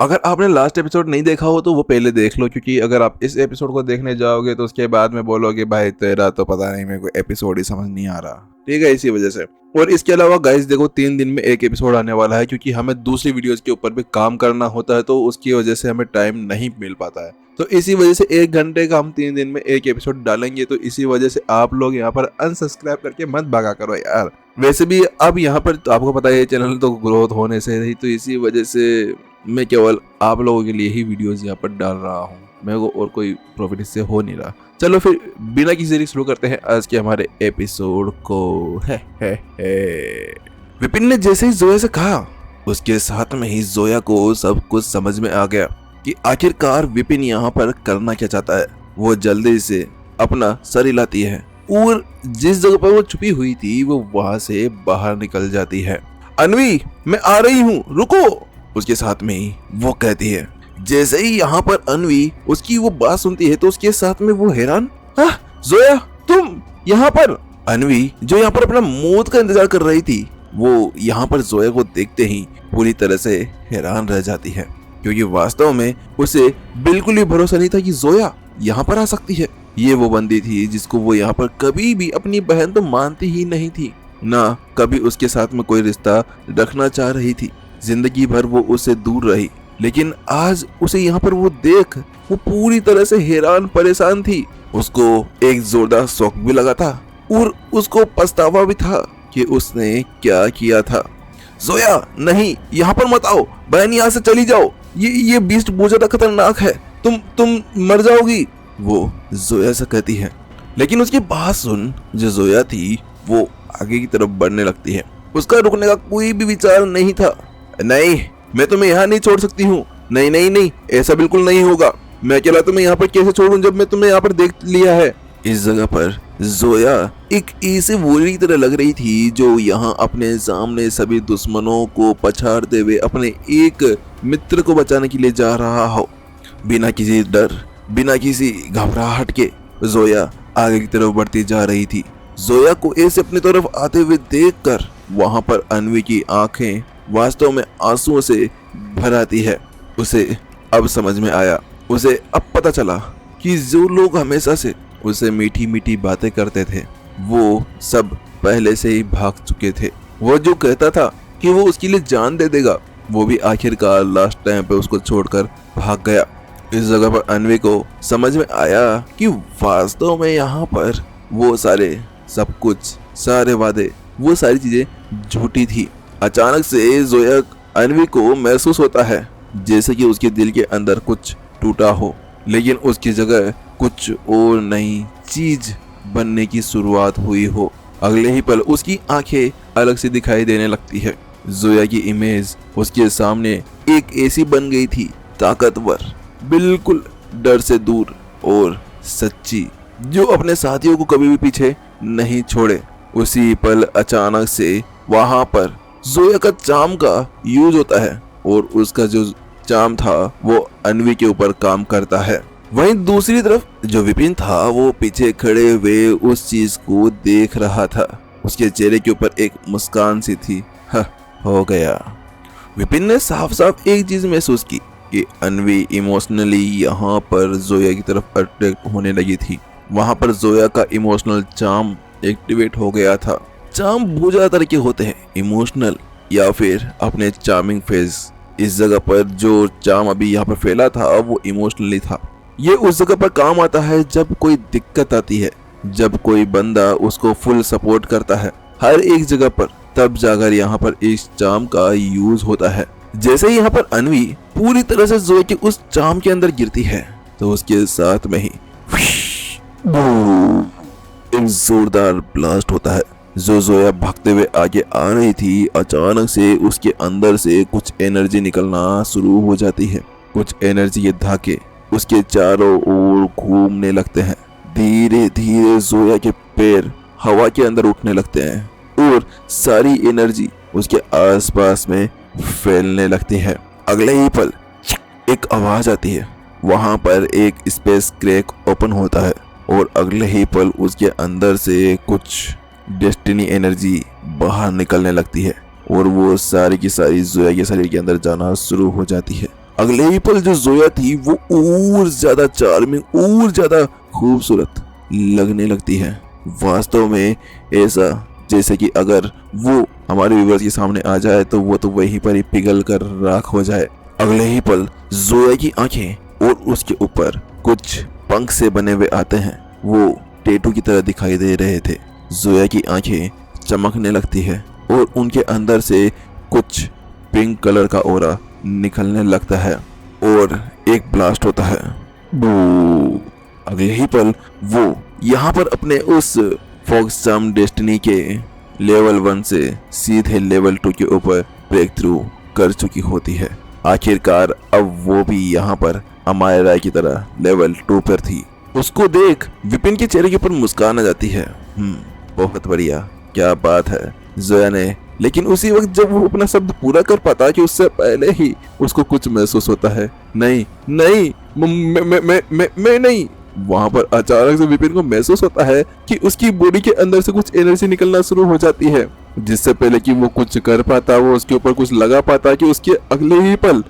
अगर आपने last episode नहीं देखा हो तो वो पहले देख लो, क्योंकि अगर आप इस एपिसोड को देखने जाओगे तो उसके बाद में बोलोगे भाई तेरा तो पता नहीं, मेरे को एपिसोड ही समझ नहीं आ रहा। ठीक है, इसी वजह से। और इसके अलावा गाइस देखो 3 दिन में एक एपिसोड आने वाला है, क्योंकि हमें दूसरी वीडियोस के ऊपर भी काम करना होता है, तो उसकी वजह से हमें टाइम नहीं मिल पाता है। तो इसी वजह से 1 घंटे का हम 3 दिन में एक एपिसोड डालेंगे। तो इसी वजह से आप लोग यहाँ पर अनसब्सक्राइब करके मत भागा करो यार। वैसे भी अब यहाँ पर तो आपको पता है ये चैनल तो ग्रोथ होने से ही, तो इसी वजह से मैं केवल आप लोगों के लिए ही वीडियोस यहाँ पर डाल रहा हूँ। मेरे को और कोई प्रॉफिट इससे हो नहीं रहा। चलो फिर बिना किसी देरी शुरू करते हैं आज के हमारे एपिसोड को। है। विपिन ने जैसे ही जोया से कहा, उसके साथ में ही जोया को सब कुछ समझ में आ गया कि आखिरकार विपिन यहाँ पर करना क्या चाहता है। वो जल्दी से अपना सर हिलाती है और जिस जगह पर वो छुपी हुई थी वो वहां से बाहर निकल जाती है। अनवी, मैं आ रही हूँ, रुको, उसके साथ में ही वो कहती है। जैसे ही यहाँ पर अनवी उसकी वो बात सुनती है तो उसके साथ में वो हैरान, जोया तुम यहाँ पर। अनवी जो यहाँ पर अपना मौत का इंतजार कर रही थी, वो यहाँ पर जोया को देखते ही पूरी तरह से हैरान रह जाती है, क्योंकि वास्तव में उसे बिल्कुल भी भरोसा नहीं था कि जोया यहाँ पर आ सकती है। ये वो बंदी थी जिसको वो यहाँ पर कभी भी अपनी बहन तो मानती ही नहीं थी, ना कभी उसके साथ में कोई रिश्ता रखना चाह रही थी। जिंदगी भर वो उससे दूर रही, लेकिन आज उसे यहाँ पर वो देख वो पूरी तरह से हैरान परेशान थी। उसको एक जोरदार शौक भी लगा था और उसको पछतावा भी था कि उसने क्या किया था। जोया नहीं, यहाँ पर मत आओ, बहन यहाँ से चली जाओ, ये बीस्ट बहुत ज्यादा खतरनाक है, तुम मर जाओगी, वो जोया से कहती है। लेकिन उसकी बात सुन जो जोया थी वो आगे की तरफ बढ़ने लगती है। उसका रुकने का कोई भी विचार नहीं था। नहीं, मैं तुम्हें यहाँ नहीं छोड़ सकती हूँ, नहीं, ऐसा बिल्कुल नहीं होगा। मैं अकेला तुम्हें यहाँ पर कैसे छोड़ूं जब मैं तुम्हें यहाँ पर देख लिया है। इस जगह पर जोया एक ऐसे वोली की तरह लग रही थी जो यहाँ अपने सामने सभी दुश्मनों को पछाड़ते हुए अपने एक मित्र को बचाने के लिए जा रहा हो। बिना किसी डर, बिना किसी घबराहट के जोया आगे की तरफ बढ़ती जा रही थी। जोया को ऐसे अपनी तरफ आते हुए देखकर वहां पर अनवी की आंखें वास्तव में आंसुओं से भर आती है। उसे अब समझ में आया, उसे अब पता चला कि जो लोग हमेशा से उसे मीठी मीठी बातें करते थे वो सब पहले से ही भाग चुके थे। वो जो कहता था कि वो उसके लिए जान दे देगा, वो भी आखिरकार लास्ट टाइम पे उसको छोड़कर भाग गया। इस जगह पर अनवी को समझ में आया कि वास्तव में यहाँ पर वो सारे सब कुछ, सारे वादे, वो सारी चीजें झूठी थी। अचानक से जोया अनवी को महसूस होता है जैसे कि उसके दिल के अंदर कुछ टूटा हो, लेकिन उसकी जगह कुछ और नई चीज बनने की शुरुआत हुई हो। अगले ही पल उसकी आंखें अलग से दिखाई देने लगती है। जोया की इमेज उसके सामने एक ऐसी बन गई थी, ताकतवर, बिल्कुल डर से दूर और सच्ची, जो अपने साथियों को कभी भी पीछे नहीं छोड़े। उसी पल अचानक से वहां पर जोया का चार्म का यूज होता है और उसका जो चार्म था वो अनवी के ऊपर काम करता है। वहीं दूसरी तरफ जो विपिन था वो पीछे खड़े हुए उस चीज को देख रहा था। उसके चेहरे के ऊपर एक मुस्कान सी थी। हो गया। विपिन ने साफ साफ एक चीज महसूस की कि अनवी इमोशनली यहाँ पर जोया की तरफ अट्रैक्ट होने लगी थी। वहां पर जोया का इमोशनल चार्म एक्टिवेट हो गया था। चार्म बहुत ज्यादा तरह के होते हैं, इमोशनल या फिर अपने चार्मिंग फेज। इस जगह पर जो चार्म अभी यहाँ पर फैला था वो इमोशनली था। ये उस जगह पर काम आता है जब कोई दिक्कत आती है, जब कोई बंदा उसको फुल सपोर्ट करता है हर एक जगह पर, तब जाकर यहाँ पर इस चार्म का यूज होता है। जैसे ही यहाँ पर अनवी पूरी तरह से जोया के उस चार्म के अंदर गिरती है तो उसके साथ में ही एक जोरदार ब्लास्ट होता है। जो जोया भागते हुए आगे आ रही थी, अचानक से उसके अंदर से कुछ एनर्जी निकलना शुरू हो जाती है। कुछ एनर्जी के धागे उसके चारों ओर घूमने लगते हैं। धीरे धीरे जोया के पैर हवा के अंदर उठने लगते हैं और सारी एनर्जी उसके आसपास में फैलने लगती है। अगले ही पल एक आवाज आती है। वहां पर एक स्पेस क्रैक ओपन होता है और अगले ही पल उसके अंदर से कुछ डेस्टिनी एनर्जी बाहर निकलने लगती है और वो सारी की सारी जोया के शरीर के अंदर जाना शुरू हो जाती है। अगले ही पल जो जोया थी वो और ज्यादा चार्मिंग और ज्यादा खूबसूरत लगने लगती है। वास्तव में ऐसा जैसे कि अगर वो हमारे व्यूअर्स के सामने आ जाए तो वो तो वहीं पर ही पिघल कर राख हो जाए। अगले ही पल जोया की आंखें और उसके ऊपर कुछ पंख से बने हुए आते हैं, वो टेटू की तरह दिखाई दे रहे थे। जोया की आंखें चमकने लगती है और उनके अंदर से कुछ पिंक कलर का ऑरा निकलने लगता है और एक ब्लास्ट होता है। बू। अगले ही पल वो यहाँ पर अपने उस फॉक्स चार्म डेस्टिनी के लेवल 1 से सीधे लेवल 2 के ऊपर ब्रेक थ्रू कर चुकी होती है। आखिरकार अब वो भी यहाँ पर अमायरा की तरह लेवल 2 पर थी। उसको देख विपिन के चेहरे के ऊपर मुस्कान आ जाती है। बहुत बढ़िया, क्या बात है जोया ने। लेकिन उसी वक्त जब वो अपना शब्द पूरा कर पाता कि उससे पहले ही उसको कुछ महसूस होता है। नहीं नहीं, मैं नहीं। वहां पर अचानक से विपिन को महसूस होता है कि उसकी बॉडी के अंदर से कुछ एनर्जी निकलना शुरू हो जाती है। जिससे पहले कि वो कुछ कर पाता, वो उसके ऊपर कुछ लगा पाता, कि उसके अगले ही पल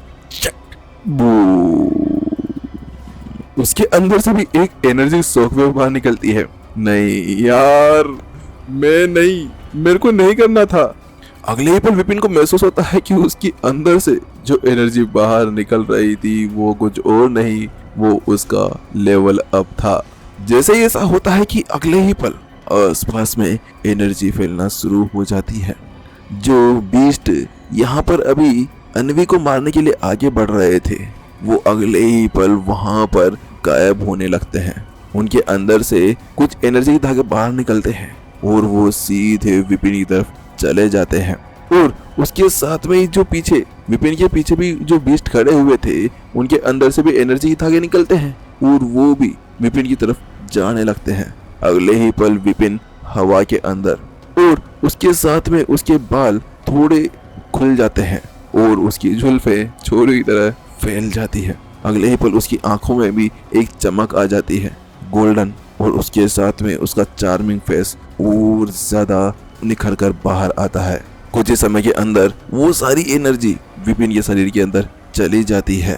उसके अंदर से भी एक एनर्जी शॉकवेव बाहर निकलती है। नहीं यार, मैं नहीं, मेरे को नहीं करना था। अगले ही पल विपिन को महसूस होता है कि उसके अंदर से जो एनर्जी बाहर निकल रही थी वो कुछ और नहीं, वो उसका लेवल अप था। जैसे ही ऐसा होता है कि अगले ही पल आसपास में एनर्जी फैलना शुरू हो जाती है। जो बीस्ट यहाँ पर अभी अन्वी को मारने के लिए आगे बढ़ रहे थे वो अगले ही पल वहां पर गायब होने लगते हैं। उनके अंदर से कुछ एनर्जी के धागे बाहर निकलते हैं और वो सीधे विपिन की तरफ चले जाते हैं। और उसके साथ में ही जो पीछे विपिन के पीछे भी जो बीस्ट खड़े हुए थे उनके अंदर से भी एनर्जी के धागे निकलते हैं और वो भी विपिन की तरफ जाने लगते हैं। अगले ही पल विपिन हवा के अंदर और उसके साथ में उसके बाल थोड़े खुल जाते हैं और उसकी जुल्फे छोरी की तरह फैल जाती है। अगले ही पल उसकी आंखों में भी एक चमक आ जाती है गोल्डन, और उसके साथ में उसका चार्मिंग फेस और ज्यादा निखर कर बाहर आता है। कुछ ही समय के अंदर वो सारी एनर्जी विपिन के शरीर के अंदर चली जाती है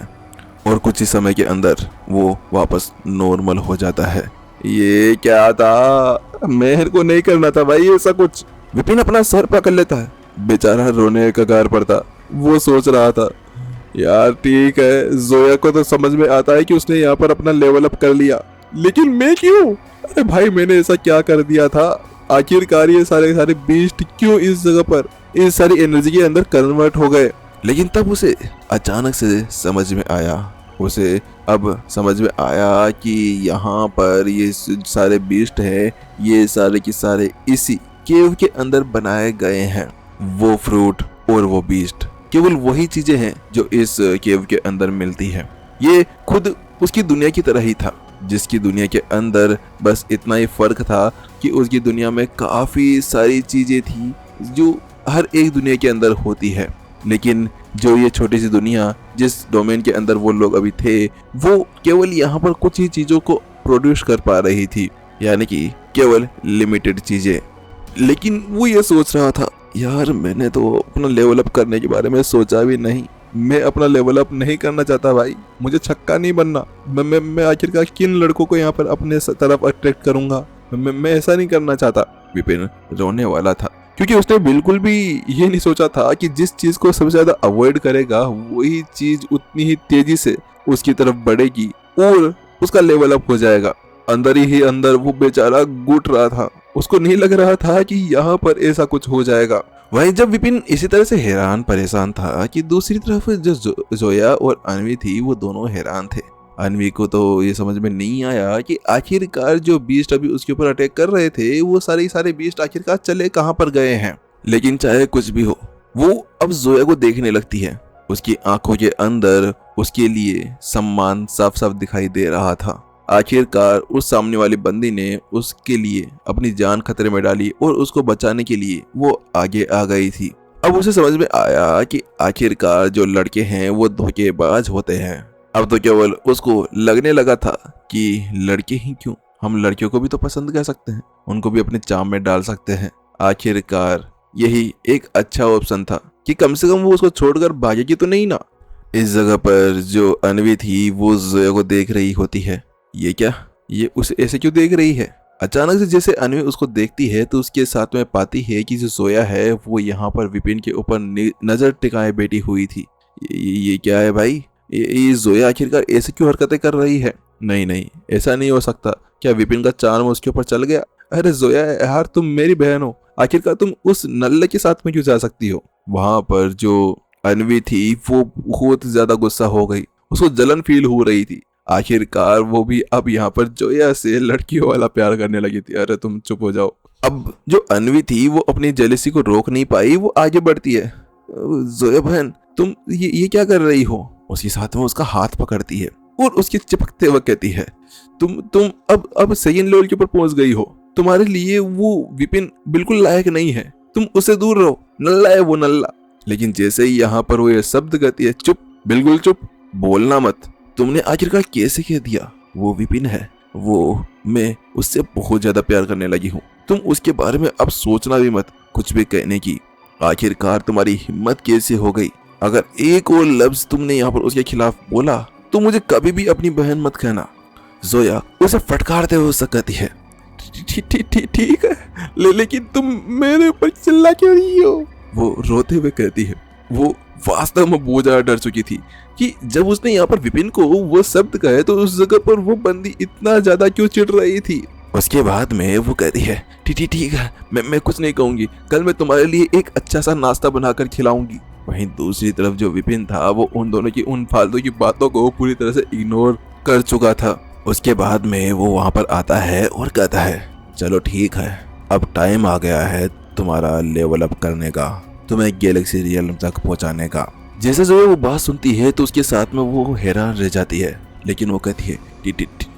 और कुछ ही समय के अंदर वो वापस नॉर्मल हो जाता है। ये क्या था, मेहर को नहीं करना था भाई ऐसा कुछ। विपिन अपना सर पकड़ लेता है, बेचारा रोने का कगार पर था। वो सोच रहा था यार ठीक है, जोया को तो समझ में आता है कि उसने यहाँ पर अपना लेवल अप कर लिया, लेकिन मैं क्यों? अरे भाई मैंने ऐसा क्या कर दिया था? आखिरकार ये सारे बीस्ट क्यों इस जगह पर इस सारी एनर्जी के अंदर कन्वर्ट हो गए? लेकिन तब उसे अचानक से समझ में आया, उसे अब समझ में आया कि यहाँ पर ये सारे बीस्ट है, ये सारे के सारे इसी केव के अंदर बनाए गए हैं। वो फ्रूट और वो बीस्ट केवल वही चीजें हैं जो इस केव के अंदर मिलती है। ये खुद उसकी दुनिया की तरह ही था, जिसकी दुनिया के अंदर बस इतना ही फर्क था कि उसकी दुनिया में काफी सारी चीजें थी जो हर एक दुनिया के अंदर होती है। लेकिन जो ये छोटी सी दुनिया जिस डोमेन के अंदर वो लोग अभी थे वो केवल यहाँ पर कुछ ही चीजों को प्रोड्यूस कर पा रही थी, यानी कि केवल लिमिटेड चीजें। लेकिन वो ये सोच रहा था यार मैंने तो अपना लेवल अप करने के बारे में सोचा भी नहीं, मैं अपना लेवल अप नहीं करना चाहता भाई, मुझे छक्का नहीं बनना। मैं आखिरकार किन लड़कों को यहाँ पर अपने तरफ अट्रैक्ट करूंगा? मैं ऐसा नहीं करना चाहता। विपिन रोने वाला था क्योंकि उसने बिल्कुल भी ये नहीं सोचा था कि जिस चीज को सबसे ज्यादा अवॉइड करेगा वही चीज उतनी ही तेजी से उसकी तरफ बढ़ेगी और उसका लेवल अप हो जाएगा। अंदर ही अंदर वो बेचारा घुट रहा था, उसको नहीं लग रहा था कि यहाँ पर ऐसा कुछ हो जाएगा। वहीं जब विपिन इसी तरह से हैरान परेशान था कि दूसरी तरफ जो जोया और अन्वी थी वो दोनों हैरान थे। अन्वी को तो ये समझ में नहीं आया कि आखिरकार जो बीस्ट अभी उसके ऊपर अटैक कर रहे थे वो सारे बीस्ट आखिरकार चले कहाँ पर गए हैं। लेकिन चाहे कुछ भी हो वो अब जोया को देखने लगती है। उसकी आंखों के अंदर उसके लिए सम्मान साफ साफ दिखाई दे रहा था। आखिरकार उस सामने वाली बंदी ने उसके लिए अपनी जान खतरे में डाली और उसको बचाने के लिए वो आगे आ गई थी। अब उसे समझ में आया कि आखिरकार जो लड़के हैं वो धोखेबाज होते हैं। अब तो केवल उसको लगने लगा था कि लड़के ही क्यों, हम लड़कियों को भी तो पसंद कर सकते हैं, उनको भी अपने चाम में डाल सकते हैं। आखिरकार यही एक अच्छा ऑप्शन था कि कम से कम वो उसको छोड़कर भागेगी तो नहीं ना। इस जगह पर जो अनवी थी वो जोया को देख रही होती है। ये क्या, ये उसे ऐसे क्यों देख रही है? अचानक से जैसे अनवी उसको देखती है तो उसके साथ में पाती है कि जो जोया है वो यहाँ पर विपिन के ऊपर नजर टिकाए बैठी हुई थी। ये क्या है भाई? ये जोया आखिरकार ऐसे क्यों हरकतें कर रही है? नहीं नहीं, ऐसा नहीं हो सकता। क्या विपिन का चार्म उसके ऊपर चल गया? अरे जोया यार, तुम मेरी बहन हो, आखिरकार तुम उस नल्ले के साथ में क्यों जा सकती हो? वहां पर जो अनवी थी वो बहुत ज्यादा गुस्सा हो गई, उसको जलन फील हो रही थी। आखिरकार वो भी अब यहाँ पर जोया से लड़कियों वाला प्यार करने लगी थी। अरे तुम चुप हो जाओ। अब जो अनवी थी वो अपनी जेलसी को रोक नहीं पाई, वो आगे बढ़ती है। जोया बहन, तुम ये क्या कर रही हो? उसके साथ में उसका हाथ पकड़ती है और उसके चिपकते वक्त कहती है, तुम अब सही लेवल के ऊपर पहुंच गई हो। तुम्हारे लिए वो विपिन बिल्कुल लायक नहीं है, तुम उससे दूर रहो, नल्ला है वो, नल्ला। लेकिन जैसे ही यहाँ पर वो ये शब्द कहती है, चुप, बिल्कुल चुप, बोलना मत। तुमने आखिरकार कैसे कह दिया? वो विपिन है, वो मैं उससे बहुत ज्यादा प्यार करने लगी हूँ। तुम उसके बारे में अब सोचना भी मत कुछ भी कहने की। आखिरकार तुम्हारी हिम्मत कैसे हो गई? अगर एक और लफ्ज तुमने यहाँ पर उसके खिलाफ बोला तो मुझे कभी भी अपनी बहन मत कहना। जोया उसे फटकारते हुए उससे कहती है, ठीक है, लेकिन तुम मेरे ऊपर चिल्ला क्यों रही हो? वो रोते हुए कहती है। वो वास्तव में बहुत ज्यादा डर चुकी थी कि जब उसने यहाँ पर विपिन को वो शब्द कहे तो उस जगह पर वो बंदी इतना ज्यादा क्यों चिढ़ रही थी। उसके बाद में वो कहती है, ठीक है, मैं कुछ नहीं कहूंगी, कल मैं तुम्हारे लिए एक अच्छा सा नाश्ता बनाकर खिलाऊंगी। वहीं दूसरी तरफ जो विपिन था वो उन दोनों की उन फालतू की बातों को पूरी तरह से इग्नोर कर चुका था। उसके बाद में वो वहां पर आता है और कहता है, चलो ठीक है, अब टाइम आ गया है तुम्हारा लेवल अप करने का, तुम्हें गैलेक्सी रियल्म तक पहुंचाने का। जैसे जो वो बात सुनती है तो उसके साथ में वो हैरान रह जाती है, लेकिन वो कहती है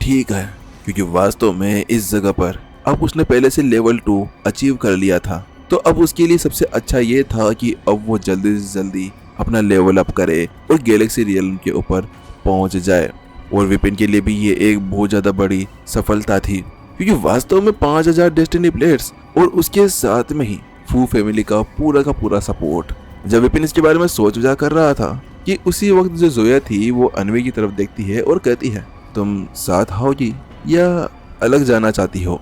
ठीक है, क्योंकि वास्तव में इस जगह पर अब उसने पहले से लेवल 2 अचीव कर लिया था, तो अब उसके लिए सबसे अच्छा ये था कि अब वो जल्दी से जल्दी अपना लेवल अप करे और गैलेक्सी रियल्म के ऊपर पहुंच जाए। और विपिन के लिए भी ये एक बहुत ज्यादा बड़ी सफलता थी, क्योंकि वास्तव में 5000 डेस्टिनी प्लेयर्स और उसके साथ में ही फू फैमिली का पूरा सपोर्ट। जब विपिन इसके बारे में सोच विचार कर रहा था कि उसी वक्त जो जोया थी वो अनवी की तरफ देखती है और कहती है, तुम साथ आओगी या अलग जाना चाहती हो?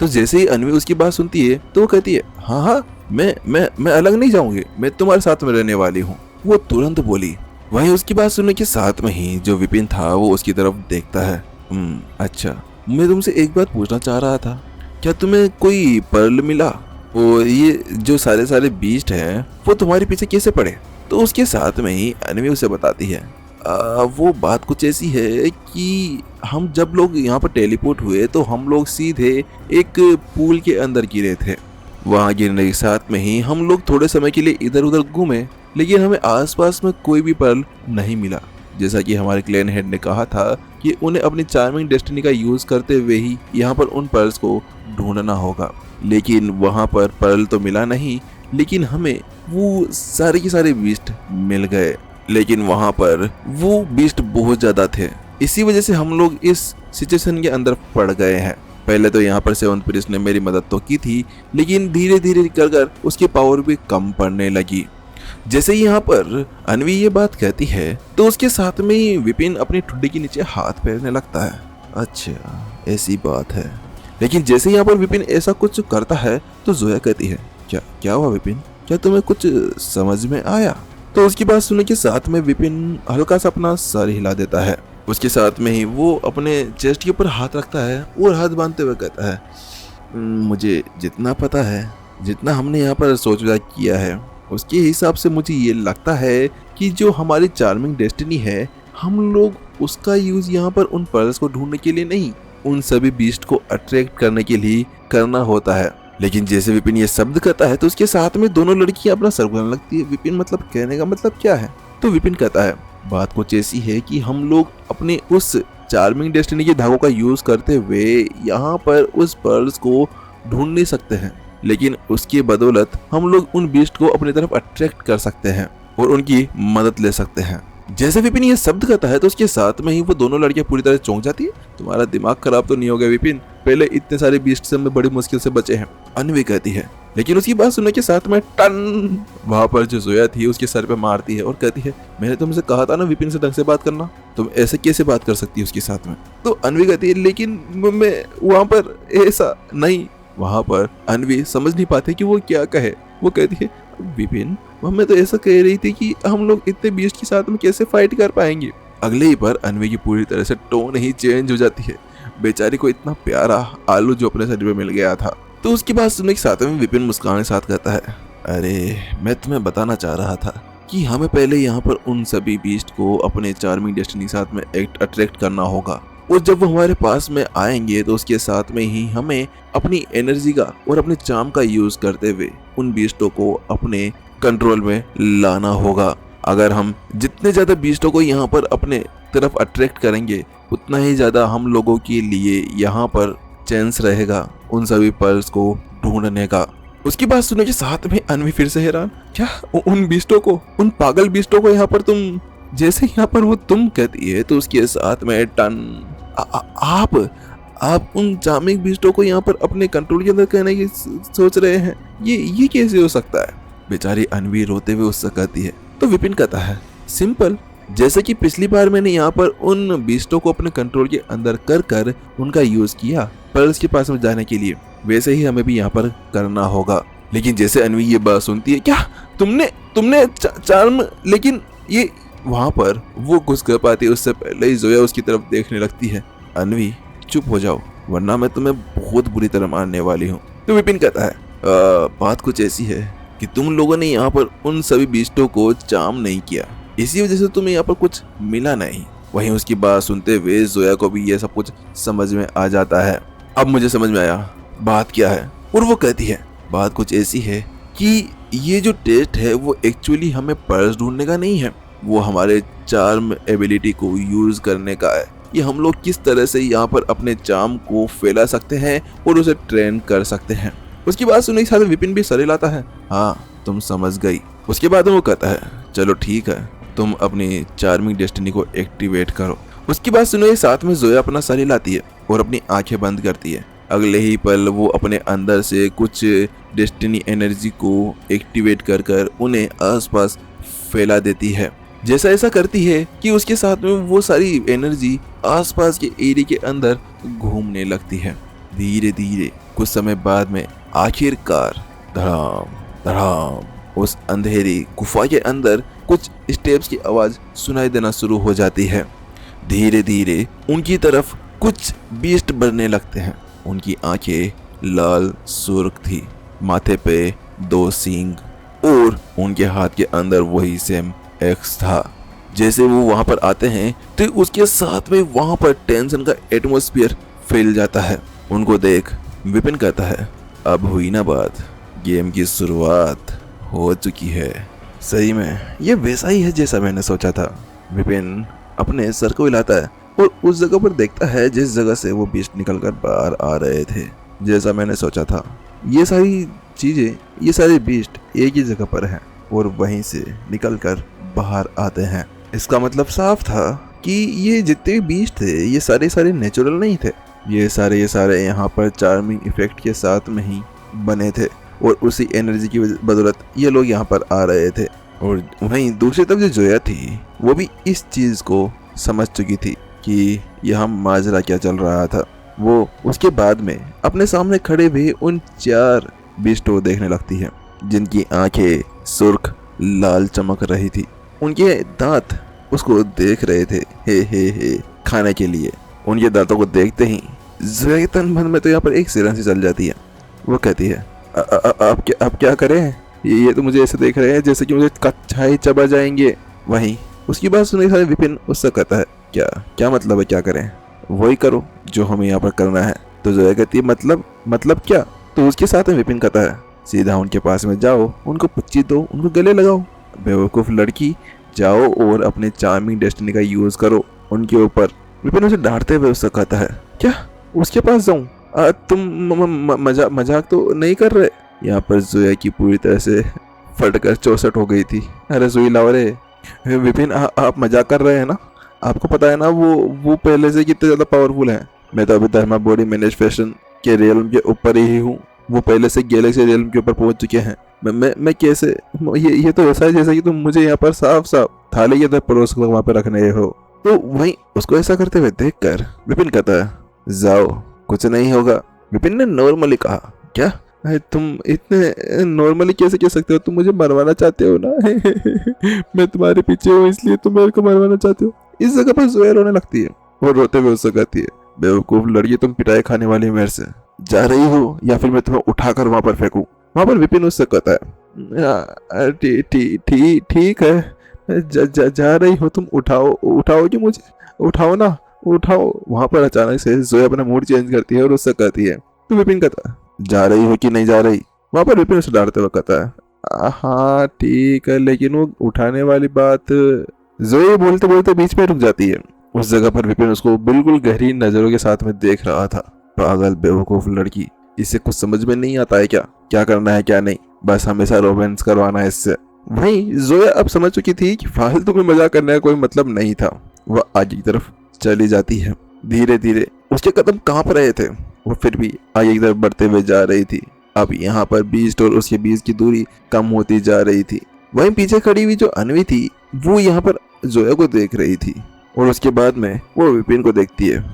तो जैसे ही अनवी उसकी बात सुनती है तो वो कहती है, हाँ, मैं अलग नहीं जाऊंगी, मैं तुम्हारे साथ में रहने वाली हूँ। वो तुरंत बोली। वहीं उसकी बात सुनने के साथ में ही जो विपिन था वो उसकी तरफ देखता है। अच्छा, मैं तुमसे एक बात पूछना चाह रहा था, क्या तुम्हें कोई पर्ल मिला? और ये जो सारे बीस्ट हैं वो तुम्हारे पीछे कैसे पड़े? तो उसके साथ में ही अनवी उसे बताती है, वो बात कुछ ऐसी है कि हम जब लोग यहाँ पर टेलीपोर्ट हुए तो हम लोग सीधे एक पूल के अंदर गिरे थे। वहाँ गिरने के साथ में ही हम लोग थोड़े समय के लिए इधर उधर घूमे, लेकिन हमें आसपास में कोई भी पर्ल नहीं मिला। जैसा कि हमारे क्लैन हेड ने कहा था कि उन्हें अपनी चार्मिंग डेस्टिनी का यूज करते हुए ही यहाँ पर उन पर्ल्स को ढूंढना होगा। लेकिन वहाँ पर पर्ल तो मिला नहीं, लेकिन हमें वो सारे के सारे बीस्ट मिल गए। लेकिन वहाँ पर वो बीस्ट बहुत ज्यादा थे, इसी वजह से हम लोग इस सिचुएशन के अंदर पड़ गए हैं। पहले तो यहाँ पर सेवंथ प्रिंस ने मेरी मदद तो की थी, लेकिन धीरे धीरे कर उसकी पावर भी कम पड़ने लगी। जैसे ही यहाँ पर अनवी ये बात कहती है तो उसके साथ में ही विपिन अपनी ठुड्डी के नीचे हाथ फेरने लगता है। अच्छा, ऐसी बात है। लेकिन जैसे यहाँ पर विपिन ऐसा कुछ करता है तो जोया कहती है, क्या हुआ विपिन, क्या तुम्हें कुछ समझ में आया? तो उसकी बात सुनने के साथ में विपिन हल्का सा अपना सर हिला देता है। उसके साथ में ही वो अपने चेस्ट के ऊपर हाथ रखता है और हाथ बांधते हुए कहता है, मुझे जितना पता है, जितना हमने यहाँ पर सोच विचार किया है, उसके हिसाब से मुझे ये लगता है कि जो हमारी चार्मिंग डेस्टिनी है, हम लोग उसका यूज यहाँ पर उन पर्ल्स को ढूंढने के लिए नहीं, उन सभी बीस्ट को अट्रैक्ट करने के लिए करना होता है। लेकिन जैसे विपिन ये शब्द कहता है तो उसके साथ में दोनों लड़कियां अपना सर घुमाने लगती है। विपिन मतलब कहने का मतलब क्या है? तो विपिन कहता है, बात कुछ ऐसी है कि हम लोग अपने उस चार्मिंग डेस्टिनी के धागों का यूज करते हुए यहाँ पर उस पर्ल्स को ढूंढ नहीं सकते हैं, लेकिन उसकी बदौलत हम लोग उन बीस्ट को अपनी तरफ अट्रैक्ट कर सकते हैं और उनकी मदद ले सकते हैं। जैसे विपिन ये शब्द कहता है तो उसके साथ में ही वो दोनों लड़कियां पूरी तरह चौंक जाती है। तुम्हारा दिमाग खराब तो नहीं हो गया विपिन? पहले इतने सारे बीस्ट से हम बड़ी मुश्किल से बचे हैं, अन्वी कहती है। लेकिन उसकी बात सुनने के साथ में टन वहां पर जो जोया थी उसके सर पे मारती है और कहती है, मैंने तुमसे कहा था ना विपिन से ढंग से बात करना, तुम ऐसे कैसे बात कर सकती है उसके साथ में? तो अन्वी कहती है, लेकिन मैं वहां पर ऐसा नहीं। वहां पर अन्वी समझ नहीं पाती कि वो क्या कहे। वो कहती है, विपिन मैं तो ऐसा कह रही थी कि हम लोग इतने बीस्ट के साथ में कैसे फाइट कर पाएंगे। अगले ही पर अन्वी की पूरी तरह से टोन ही चेंज हो जाती है। बेचारी को इतना प्यारा आलू जो अपने शरीर में मिल गया था। तो उसकी बात सुनने के साथ में विपिन मुस्कान के साथ कहता है, अरे मैं तुम्हें बताना चाह रहा था कि हमें पहले यहाँ पर उन सभी बीस्ट को अपने चार्मिंग डेस्टिनी के साथ में अट्रैक्ट करना होगा, और जब वो हमारे पास में आएंगे तो उसके साथ में ही हमें अपनी एनर्जी का और अपने चार्म का यूज करते हुए उन बीस्टों को अपने कंट्रोल में लाना होगा। अगर हम जितने ज्यादा बीस्टों को यहाँ पर अपने तरफ अट्रैक्ट करेंगे उतना ही ज्यादा हम लोगों के लिए यहाँ पर चांस रहेगा उन सभी पर्ल्स को ढूंढने का। उसकी बात सुनने के साथ में अन्वी फिर से हैरान, क्या उन बीस्टों को, उन पागल बीस्टों को यहाँ पर तुम, जैसे यहाँ पर वो तुम कहती है तो उसके साथ में टन आप उन चार्मिंग बीस्टों को यहाँ पर अपने कंट्रोल के अंदर कहने की सोच रहे हैं? ये कैसे हो सकता है? बेचारी अन्वी रोते हुए उससे कहती है। तो विपिन कहता है, सिंपल, जैसे कि पिछली बार मैंने यहाँ पर उन बीस्टों को अपने कंट्रोल के अंदर कर उनका यूज किया पर्ल्स के पास में जाने के लिए, वैसे ही हमें भी यहाँ पर करना होगा। लेकिन जैसे अन्वी ये बात सुनती है, क्या तुमने चार्म, लेकिन ये वहां पर वो घुस कर पाती है उससे पहले ही जोया उसकी तरफ देखने लगती है। अन्वी चुप हो जाओ वरना मैं तुम्हें बहुत बुरी तरह मारने वाली हूँ। तो विपिन कहता है, बात कुछ ऐसी है कि तुम लोगों ने यहाँ पर उन सभी बीस्टों को चार्म नहीं किया, इसी वजह से तुम्हें यहाँ पर कुछ मिला नहीं। वहीं उसकी बात सुनते हुए जोया को भी ये सब कुछ समझ में आ जाता है। अब मुझे समझ में आया बात क्या है। और वो कहती है, बात कुछ ऐसी है कि ये जो टेस्ट है वो एक्चुअली हमें पर्स ढूंढने का नहीं है, वो हमारे चार्म एबिलिटी को यूज करने का है। ये हम लोग किस तरह से यहाँ पर अपने चार्म को फैला सकते हैं और उसे ट्रेन कर सकते हैं। उसकी बात सुनने के साथ विपिन भी सर हिलाता है, हाँ तुम समझ गई। उसके बाद वो कहता है, चलो ठीक है, तुम अपनी चार्मिंग डेस्टिनी को एक्टिवेट करो। उसकी बात सुनने के साथ में जोया अपना सर हिलाती है और अपनी आंखें बंद करती है। अगले ही पल वो अपने अंदर से कुछ डेस्टिनी एनर्जी को एक्टिवेट कर उन्हें आसपास फैला देती है। जैसा ऐसा करती है कि उसके साथ में वो सारी एनर्जी आसपास के एरिया के अंदर घूमने लगती है। धीरे धीरे कुछ समय बाद में आखिरकार धड़ाम धड़ाम उस अंधेरी गुफा के अंदर कुछ स्टेप्स की आवाज सुनाई देना शुरू हो जाती है। धीरे धीरे उनकी तरफ कुछ बीस्ट बढ़ने लगते हैं। उनकी आंखें लाल सुर्ख थी, माथे पे 2 सींग और उनके हाथ के अंदर वही सेम एक्स था। जैसे वो वहां पर आते हैं तो उसके साथ में वहां पर टेंशन का एटमॉस्फेयर फैल जाता है। उनको देख विपिन कहता है, अब हुई ना बात, गेम की शुरुआत हो चुकी है। सही में ये वैसा ही है जैसा मैंने सोचा था। विपिन अपने सर को हिलाता है और उस जगह पर देखता है जिस जगह से वो बीस्ट निकलकर बाहर आ रहे थे। जैसा मैंने सोचा था, ये सारी चीजें, ये सारे बीस्ट एक ही जगह पर हैं और वहीं से निकलकर बाहर आते हैं। इसका मतलब साफ था कि ये जितने भी बीस्ट थे ये सारे नेचुरल नहीं थे, ये सारे यहाँ पर चार्मिंग इफेक्ट के साथ में ही बने थे और उसी एनर्जी की बदौलत ये लोग यहाँ पर आ रहे थे। और वहीं दूसरी तरफ जो जोया थी वो भी इस चीज को समझ चुकी थी कि यहाँ माजरा क्या चल रहा था। वो उसके बाद में अपने सामने खड़े हुए उन 4 बीस्ट को देखने लगती है जिनकी आंखें सुर्ख लाल चमक रही थी। उनके दांत उसको देख रहे थे हे खाने के लिए। उनके दांतों को देखते ही जोया के तन मन में तो यहाँ पर एक सिरन सी चल जाती है। वो कहती है, आप क्या करें? ये तो मुझे ऐसे देख रहे हैं जैसे कि मुझे कच्चा ही चबा जाएंगे। वहीं उसकी बात सुनने के साथ विपिन उससे कहता है, क्या मतलब है क्या करें? वही करो जो हमें यहाँ पर करना है। तो जोया कहती है, मतलब क्या? तो उसके साथ में विपिन कहता है, सीधा उनके पास में जाओ, उनको पुच्ची दो, उनको गले लगाओ। बेवकूफ लड़की, जाओ और अपने चार्मिंग डेस्टिनी का यूज करो उनके ऊपर। विपिन उसे डांटते हुए उससे कहता है, क्या उसके पास जाऊं? तुम मजाक तो नहीं कर रहे? यहाँ पर जोया की पूरी तरह से फटकर चौसट हो गई थी। अरे सुई लाओ रे, विपिन आप मजाक कर रहे हैं ना? आपको पता है ना वो पहले से कितने ज्यादा पावरफुल हैं। मैं तो अभी धर्मा बॉडी मैनिफेस्टेशन के रियल्म के ऊपर ही हूँ। वो पहले से गैलेक्सी रियल्म के ऊपर पहुंच चुके हैं। मैं कैसे? ये तो ऐसा है जैसा कि तुम मुझे यहाँ पर साफ साफ थाली के अंदर परोस कर वहां पर रखने हो। तो वहीं उसको ऐसा करते हुए देखकर विपिन कहता है, जाओ, कुछ नहीं होगा। विपिन ने नॉर्मली कहा, क्या? अरे तुम इतने नॉर्मली कैसे कह सकते हो? तुम मुझे मरवाना चाहते हो ना? मैं तुम्हारे पीछे हूँ इसलिए तुम मेरे को मरवाना चाहते हो। इस जगह पर जोया रोने लगती है और रोते हुए उससे कहती है, बेवकूफ लड़की, तुम पिटाई खाने वाली मेरे से जा रही हो या फिर मैं तुम्हें उठाकर वहां पर फेंकूं? वहां पर विपिन उससे कहता है, ठीक है, जा रही हो तुम, उठाओगी मुझे? उठाओ ना, उठाओ। वहां पर अचानक से जोया अपना मूड चेंज करती है और उससे कहती है, तो विपिन कहता है, जा रही हो कि नहीं जा रही? वहां पर विपिन उसे डांटते हुए कहता है, हाँ ठीक है, लेकिन वो उठाने वाली बात। जोया बोलते बोलते बीच में रुक जाती है। उस जगह पर विपिन उसको बिल्कुल गहरी नजरों के साथ में देख रहा था। पागल बेवकूफ लड़की, इसे कुछ समझ में नहीं आता है क्या करना है क्या नहीं, बस हमेशा रोमांस करवाना है इससे। वहीं जोया अब समझ चुकी थी कि फालतू में मजाक करने का कोई मतलब नहीं था। वह आगे की तरफ चली जाती है। धीरे धीरे उसके कदम कांप रहे थे, वो फिर भी आगे की तरफ बढ़ते हुए जा रही थी। अब यहाँ पर बीस्ट और उसके बीच की दूरी कम होती जा रही थी। वहीं पीछे खड़ी हुई जो अनवी थी वो यहाँ पर जोया को देख रही थी और उसके बाद में वो विपिन को देखती है।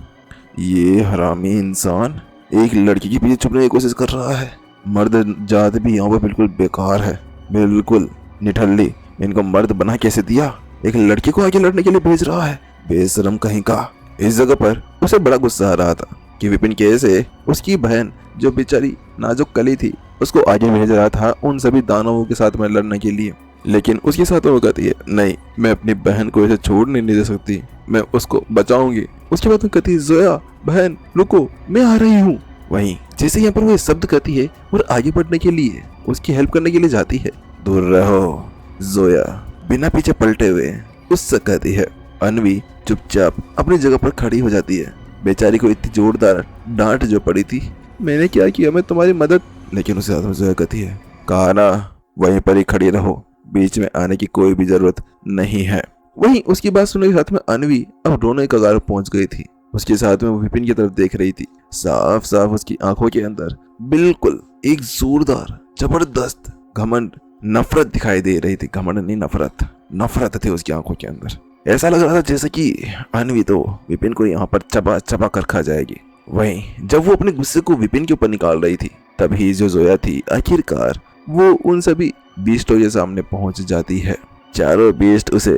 ये हरामी इंसान एक लड़की के पीछे छुपने की कोशिश कर रहा है। मर्द जात भी यहाँ पर बिल्कुल बेकार है, बिल्कुल निठल्ली। इनको मर्द बना कैसे दिया? एक लड़की को आगे लड़ने के लिए भेज रहा है, बेशरम कहीं का। इस जगह पर उसे बड़ा गुस्सा आ रहा था कि विपिन कैसे उसकी बहन जो बेचारी नाजुक कली थी उसको आगे भेज रहा था उन सभी दानवों के साथ में लड़ने के लिए। लेकिन उसके साथ वो कहती है, नहीं, मैं अपनी बहन को ऐसे छोड़ने नहीं दे सकती, मैं उसको बचाऊंगी। उसके बाद वो कहती है, जोया बहन रुको, मैं आ रही हूँ। वहीं जैसे यहाँ पर वो शब्द कहती है और आगे बढ़ने के लिए उसकी हेल्प करने के लिए जाती है। दूर रहो। जोया बिना पीछे पलटे हुए उससे कहती है। अनवी चुपचाप अपनी जगह पर खड़ी हो जाती है। बेचारी को इतनी जोरदार डांट जो पड़ी थी, मैंने क्या किया, मैं तुम्हारी मदद। लेकिन उसे साथ में जोया कहती है, कहा ना वहीं पर ही खड़ी रहो, बीच में आने की कोई भी जरूरत नहीं है। वहीं उसकी बात सुनने के साथ में अनवी अब रोने के कगार पहुंच गई थी। उसके साथ में वो विपिन की तरफ देख रही थी। साफ साफ उसकी आंखों के अंदर बिल्कुल एक जोरदार जबरदस्त घमंड नफरत दिखाई दे रही थी। घमंड नहीं, नफरत थी उसकी आंखों के अंदर। ऐसा लग रहा था जैसे कि अनवी तो विपिन को यहाँ पर चबा चबा कर खा जाएगी। वहीं जब वो अपने गुस्से को विपिन के ऊपर निकाल रही थी तभी जो जोया थी आखिरकार वो उन सभी बीस्टों के सामने पहुंच जाती है। चारों बीस्ट उसे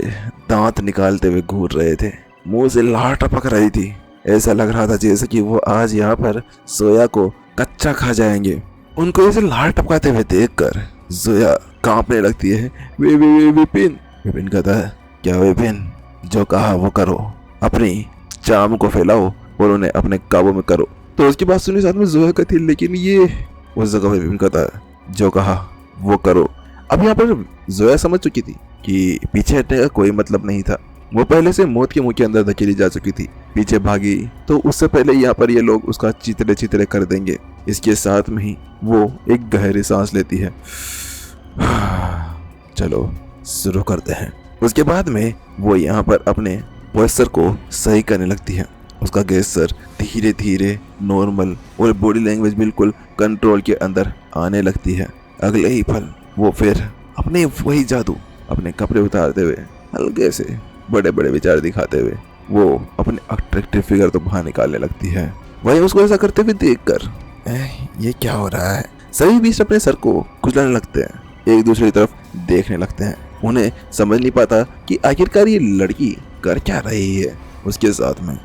दांत निकालते हुए घूर रहे थे, मुंह से लार टपक रही थी। ऐसा लग रहा था जैसे कि वो आज यहाँ पर जोया को कच्चा खा जाएंगे। उनको ऐसे लार टपकाते हुए देखकर जोया कांपने लगती है। विपिन। विपिन कहता है, क्या विपिन, जो कहा वो करो, अपनी चाम को फैलाओ और उन्हें अपने काबू में करो। तो उसकी बात सुनने साथ में जोया कहती, लेकिन ये। उस जगह पर विपिन कहता है, जो कहा वो करो। अब यहाँ पर जोया समझ चुकी थी कि पीछे हटने का कोई मतलब नहीं था। वो पहले से मौत के मुंह के अंदर धकेली जा चुकी थी। पीछे भागी तो उससे पहले यहाँ पर ये लोग उसका चितरे चितरे कर देंगे। इसके साथ में ही वो एक गहरी सांस लेती है। चलो शुरू करते हैं। उसके बाद में वो यहाँ पर अपने पोस्चर को सही करने लगती है। उसका गेस्चर धीरे धीरे नॉर्मल और बॉडी लैंग्वेज बिल्कुल कंट्रोल के अंदर आने लगती है। अगले ही पल वो फिर अपने वही जादू, अपने कपड़े उतारते हुए हल्के से बड़े बड़े विचार दिखाते हुए वो अपने अट्रैक्टिव फिगर तो बाहर निकालने लगती है। वही उसको ऐसा करते हुए देखकर ये क्या हो रहा है? सभी बीच अपने सर को खुजलाने लगते हैं, एक दूसरे की तरफ देखने लगते हैं। उन्हें समझ नहीं पाता कि आखिरकार ये लड़की कर क्या रही है। उसके साथ में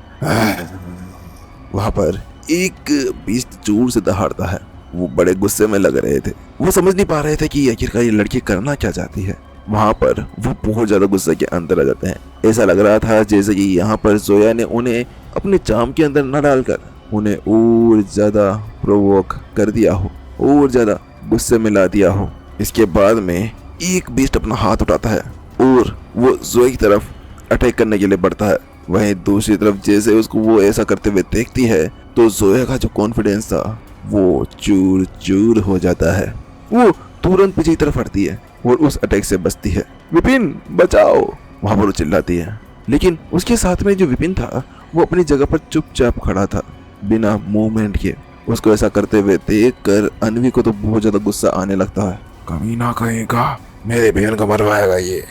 वहां पर एक बीस्ट जोर से दहाड़ता है। वो बड़े गुस्से में लग रहे थे, वो समझ नहीं पा रहे थे कि आखिरकार ये लड़की करना क्या चाहती है। वहां पर वो बहुत ज्यादा गुस्से के अंदर आ जाते हैं। ऐसा लग रहा था जैसे कि यहाँ पर जोया ने उन्हें अपने चाम के अंदर न डालकर उन्हें और ज्यादा प्रोवोक कर दिया हो, और ज्यादा गुस्से में ला दिया हो। इसके बाद में एक बीस्ट अपना हाथ उठाता है और वो जोया की तरफ अटैक करने के लिए बढ़ता है। वहीं दूसरी तरफ जैसे उसको वो ऐसा करते हुए देखती है तो जोया का जो कॉन्फिडेंस था वो चूर चूर हो जाता है। वो तुरंत पीछे की तरफ हटती है और उस अटैक से बचती है। विपिन बचाओ, वहां पर वो चिल्लाती है। लेकिन उसके साथ में जो विपिन था वो अपनी जगह पर चुपचाप खड़ा था बिना मूवमेंट किए। उसको ऐसा करते हुए देख कर अनवी को तो बहुत ज्यादा गुस्सा आने लगता है। कमीना कहेगा, मेरे बहन को मरवाएगा ये।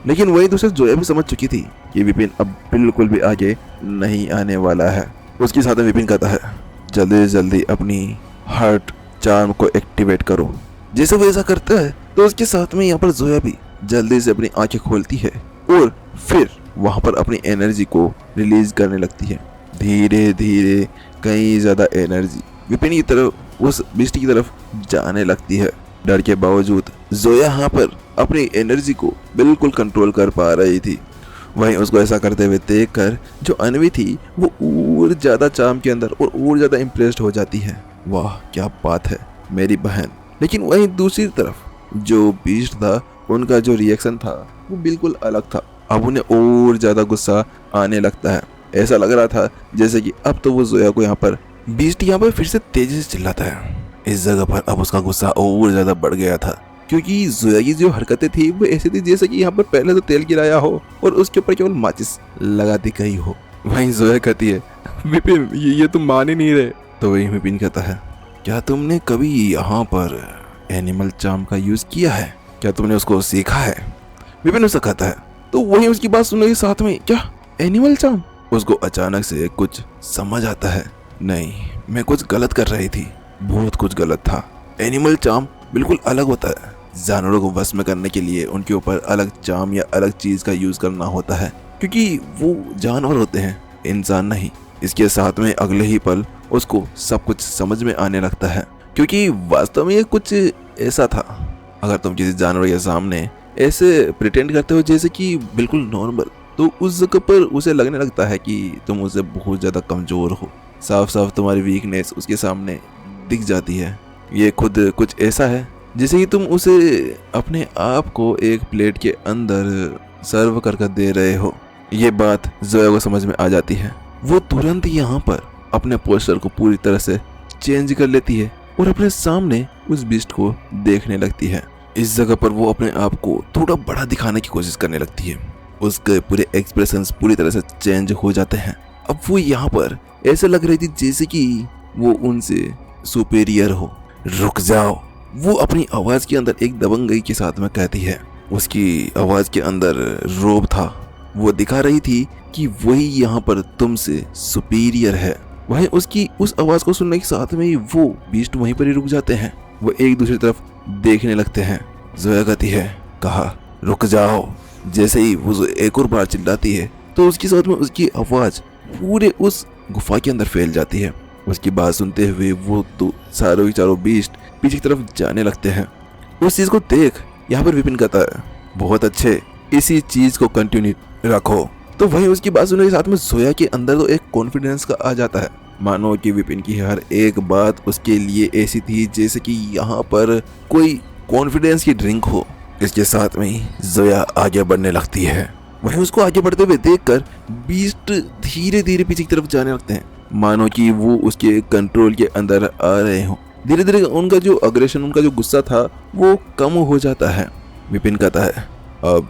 लेकिन वही दूसरे जोया भी समझ चुकी थी कि विपिन अब बिल्कुल भी आगे नहीं आने वाला है। उसके साथ में विपिन कहता है, जल्दी से जल्दी अपनी हार्ट चार्म को एक्टिवेट करो। जैसे वो ऐसा करता है तो उसके साथ में यहाँ पर जोया भी जल्दी से अपनी आंखें खोलती है और फिर वहां पर अपनी एनर्जी को रिलीज करने लगती है। धीरे धीरे कई ज्यादा एनर्जी विपिन की तरफ, उस बिस्ट की तरफ जाने लगती है। डर के बावजूद जोया यहाँ पर अपनी एनर्जी को बिल्कुल कंट्रोल कर पा रही थी। वहीं उसको ऐसा करते हुए देखकर जो अनवी थी वो और ज्यादा चार्म के अंदर और ज्यादा इम्प्रेस्ड हो जाती है। वाह क्या बात है मेरी बहन। लेकिन वहीं दूसरी तरफ जो बीस्ट था उनका जो रिएक्शन था वो बिल्कुल अलग था। अब उन्हें और ज्यादा गुस्सा आने लगता है। ऐसा लग रहा था जैसे कि अब तो वो जोया को यहाँ पर बीस्ट यहाँ पर फिर से तेजी से चिल्लाता है। इस जगह पर अब उसका गुस्सा और ज्यादा बढ़ गया था क्योंकि जोया की जो हरकतें थी वो ऐसी थी जैसे कि यहाँ पर पहले तो तेल गिराया हो और उसके ऊपर केवल माचिस लगा दी गई हो। वहीं जोया कहती है, विपिन ये तुम मान ही नहीं रहे। तो वहीं विपिन कहता है, क्या तुमने कभी यहाँ पर एनिमल चार्म का यूज किया है? क्या तुमने उसको सीखा है? विपिन उससे कहता है। तो वहीं उसकी बात सुनने के साथ में, क्या एनिमल चार्म? उसको अचानक से कुछ समझ आता है। नहीं, मैं कुछ गलत कर रही थी, बहुत कुछ गलत था। एनिमल चार्म बिल्कुल अलग होता है। जानवरों को वश में करने के लिए उनके ऊपर अलग चार्म या अलग चीज का यूज करना होता है क्योंकि वो जानवर होते हैं, इंसान नहीं। इसके साथ में अगले ही पल उसको सब कुछ समझ में आने लगता है क्योंकि वास्तव में ये कुछ ऐसा था। अगर तुम किसी जानवर के सामने ऐसे प्रिटेंड करते हो जैसे कि बिल्कुल नॉर्मल, तो उस जगह पर उसे लगने लगता है कि तुम उससे बहुत ज्यादा कमजोर हो। साफ साफ तुम्हारी वीकनेस उसके सामने दिख जाती है। ये खुद कुछ ऐसा है जैसे कि तुम उसे अपने आप को एक प्लेट के अंदर सर्व कर दे रहे हो। ये बात जोया को समझ में आ जाती है। वो तुरंत यहाँ पर अपने पोस्टर को पूरी तरह से चेंज कर लेती है और अपने सामने उस बीस्ट को देखने लगती है। इस जगह पर वो अपने आप को थोड़ा बड़ा दिखाने की कोशिश करने लगती है। उसके पूरे एक्सप्रेशंस पूरी तरह से चेंज हो जाते हैं। अब वो यहाँ पर ऐसे लग रही थी जैसे कि वो उनसे सुपेरियर हो। रुक जाओ, वो अपनी आवाज के अंदर एक दबंगई के साथ में कहती है। उसकी आवाज के अंदर रोब था। वो दिखा रही थी कि वही यहाँ पर तुमसे सुपीरियर है। वहीं उसकी उस आवाज को सुनने के साथ में ही वो बीस्ट वहीं पर ही रुक जाते हैं। वो एक दूसरी तरफ देखने लगते हैं। जोया कहती है, कहा रुक जाओ। जैसे ही वो एक और बार चिल्लाती है तो उसके साथ में उसकी आवाज पूरे उस गुफा के अंदर फैल जाती है। उसकी बात सुनते हुए वो तो सारों के चारों बीस्ट पीछे की तरफ जाने लगते हैं। उस चीज को देख यहाँ पर विपिन कहता है, बहुत अच्छे, इसी चीज को कंटिन्यू रखो। तो वहीं उसकी बात सुनने के साथ में जोया के अंदर तो एक कॉन्फिडेंस का आ जाता है, मानो कि विपिन की हर एक बात उसके लिए ऐसी थी जैसे कि यहाँ पर कोई कॉन्फिडेंस की ड्रिंक हो। इसके साथ में ही जोया आगे बढ़ने लगती है। वहीं उसको आगे बढ़ते हुए देखकर बीस्ट धीरे धीरे पीछे की तरफ जाने लगते हैं, मानो कि वो उसके कंट्रोल के अंदर आ रहे हों। धीरे धीरे उनका जो अग्रेशन, उनका जो गुस्सा था वो कम हो जाता है। विपिन कहता है, अब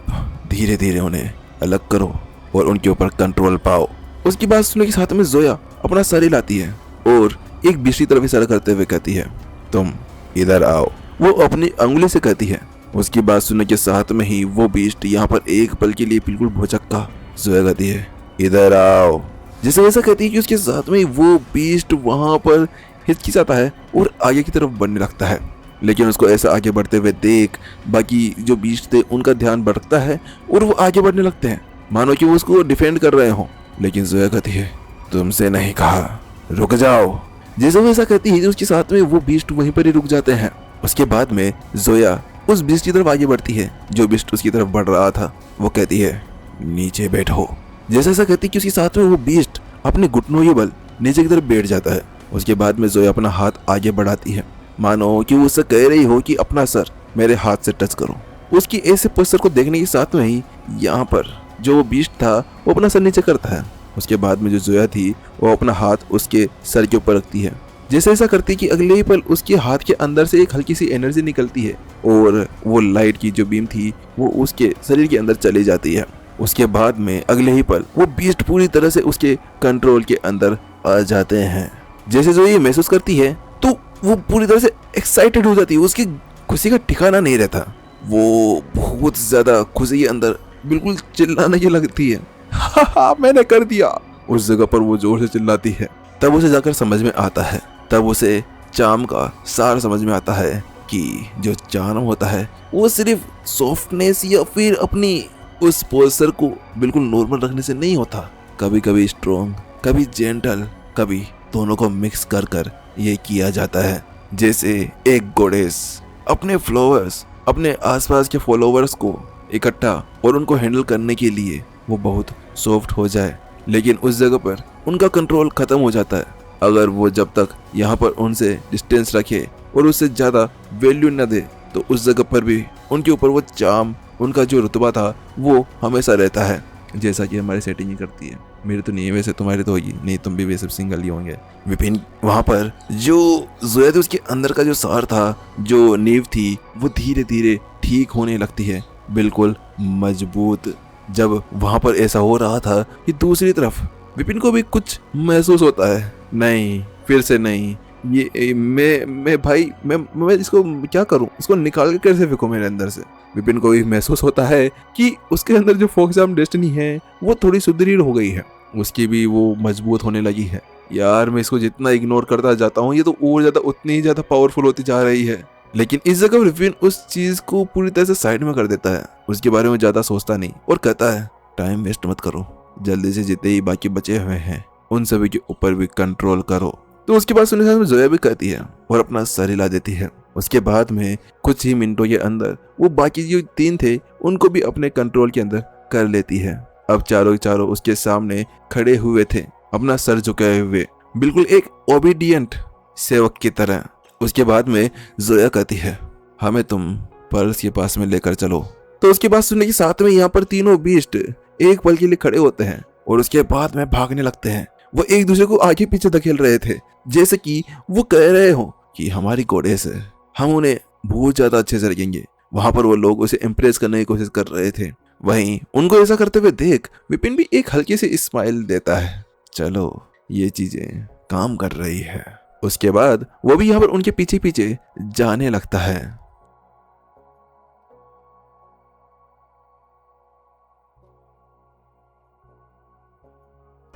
धीरे धीरे उन्हें अलग करो और उनके ऊपर कंट्रोल पाओ। उसकी बात सुनने के साथ में जोया अपना सर हिलाती है और एक बीस्ट की तरफ इशारा करते हुए कहती है, तुम इधर आओ। वो अपनी अंगुली से कहती है। उसकी बात सुनने के साथ में ही वो बीस्ट यहाँ पर एक पल के लिए बिल्कुल भौचक्का। जोया कहती है, इधर आओ। जैसे वैसा कहती है कि उसके साथ में वो बीस्ट वहां पर हिचकिचाता है और आगे की तरफ बढ़ने लगता है। लेकिन उसको ऐसा आगे बढ़ते हुए देख बाकी जो बीस्ट थे उनका ध्यान भटकता है और वो आगे बढ़ने लगते हैं, मानो कि वो उसको डिफेंड कर रहे हो। लेकिन जोया कहती है, तुमसे नहीं कहा, रुक जाओ। जैसे वो ऐसा कहती है उसके साथ में वो बीस्ट वहीं पर ही रुक जाते हैं। उसके बाद में जोया उस बीस्ट की तरफ आगे बढ़ती है जो बीस्ट उसकी तरफ बढ़ रहा था। वो कहती है, नीचे बैठो। जैसे ऐसा कहती है कि उसके साथ में वो बीस्ट अपने घुटनों के बल नीचे की तरफ बैठ जाता है। उसके बाद में जोया अपना हाथ आगे बढ़ाती है, मानो कि वो उससे कह रही हो कि अपना सर मेरे हाथ से टच करो। उसकी ऐसे पोस्टर को देखने के साथ में ही यहाँ पर जो बीस्ट था वो अपना सर नीचे करता है। उसके बाद में जो जोया थी वो अपना हाथ उसके सर के ऊपर रखती है। जैसे ऐसा करती कि अगले ही पल उसके हाथ के अंदर से एक हल्की सी एनर्जी निकलती है और वो लाइट की जो बीम थी वो उसके शरीर के अंदर चली जाती है। उसके बाद में अगले ही पल वो बीस्ट पूरी तरह से उसके कंट्रोल के अंदर आ जाते हैं। जैसे जो ये महसूस करती है तो वो पूरी तरह से एक्साइटेड हो जाती है, उसकी खुशी का ठिकाना नहीं रहता। वो बहुत ज्यादा खुशी के अंदर बिल्कुल चिल्लाने की लगती है, हा मैंने कर दिया। उस जगह पर वो जोर से चिल्लाती है। तब उसे जाकर समझ में आता है, तब उसे चार्म का सार समझ में आता है कि जो चार्म होता है वो सिर्फ सॉफ्टनेस या फिर अपनी उस पोस्चर को बिल्कुल नॉर्मल रखने से नहीं होता। कभी कभी स्ट्रॉन्ग, कभी जेंटल, कभी दोनों को मिक्स कर कर ये किया जाता है। जैसे एक गॉडेस अपने फ्लावर्स, अपने आसपास के फॉलोवर्स को इकट्ठा और उनको हैंडल करने के लिए वो बहुत सॉफ्ट हो जाए, लेकिन उस जगह पर उनका कंट्रोल खत्म हो जाता है। अगर वो जब तक यहाँ पर उनसे डिस्टेंस रखे और उससे ज़्यादा वैल्यू न दे तो उस जगह पर भी उनके ऊपर वो चार्म, उनका जो रुतबा था वो हमेशा रहता है। जैसा कि हमारी सेटिंग ही करती है। मेरी तो नहीं है वैसे, तुम्हारी तो होगी, नहीं तुम भी वैसे सिंगल ही होंगे। विपिन वहाँ पर जो जोया थी उसके अंदर का जो सार था, जो नींव थी, वो धीरे धीरे ठीक होने लगती है, बिल्कुल मजबूत। जब वहाँ पर ऐसा हो रहा था कि दूसरी तरफ विपिन को भी कुछ महसूस होता है। नहीं, फिर से नहीं, ये मैं भाई मैं इसको क्या करूं, इसको निकाल के कैसे फेंकूं मेरे अंदर से। विपिन को भी महसूस होता है कि उसके अंदर जो फोक्सम डेस्टिनी है वो थोड़ी सुदृढ़ हो गई है, उसकी भी वो मजबूत होने लगी है। यार मैं इसको जितना इग्नोर करता जाता हूँ ये तो और ज्यादा उतनी ही ज्यादा पावरफुल होती जा रही है। लेकिन इस जगह विपिन उस चीज को पूरी तरह से साइड में कर देता है, उसके बारे में ज्यादा सोचता नहीं और कहता है टाइम वेस्ट मत करो, जल्दी से जितने ही बाकी बचे हुए हैं उन सभी के ऊपर भी कंट्रोल करो। तो उसके बाद सुनने में जोया भी कहती है और अपना सर हिला देती है। उसके बाद में कुछ ही मिनटों के अंदर वो बाकी जो 3 थे उनको भी अपने कंट्रोल के अंदर कर लेती है। अब चारों उसके सामने खड़े हुए थे, अपना सर झुकाए हुए, बिल्कुल एक ओबीडियंट सेवक की तरह। उसके बाद में जोया कहती है हमें तुम पर्स के पास में लेकर चलो। तो उसके बाद सुनने के साथ में यहाँ पर तीनों बीस्ट एक पल के लिए खड़े होते हैं और उसके बाद में भागने लगते हैं। वो एक दूसरे को आगे पीछे धकेल रहे थे, जैसे कि वो कह रहे हो कि हमारी गॉडेस है, हम उन्हें बहुत ज्यादा अच्छे से रखेंगे। वहां पर वो लोग उसे इम्प्रेस करने की कोशिश कर रहे थे। वहीं उनको ऐसा करते हुए देख विपिन भी एक हल्की सी स्माइल देता है, चलो ये चीजें काम कर रही है। उसके बाद वो भी यहाँ पर उनके पीछे पीछे जाने लगता है।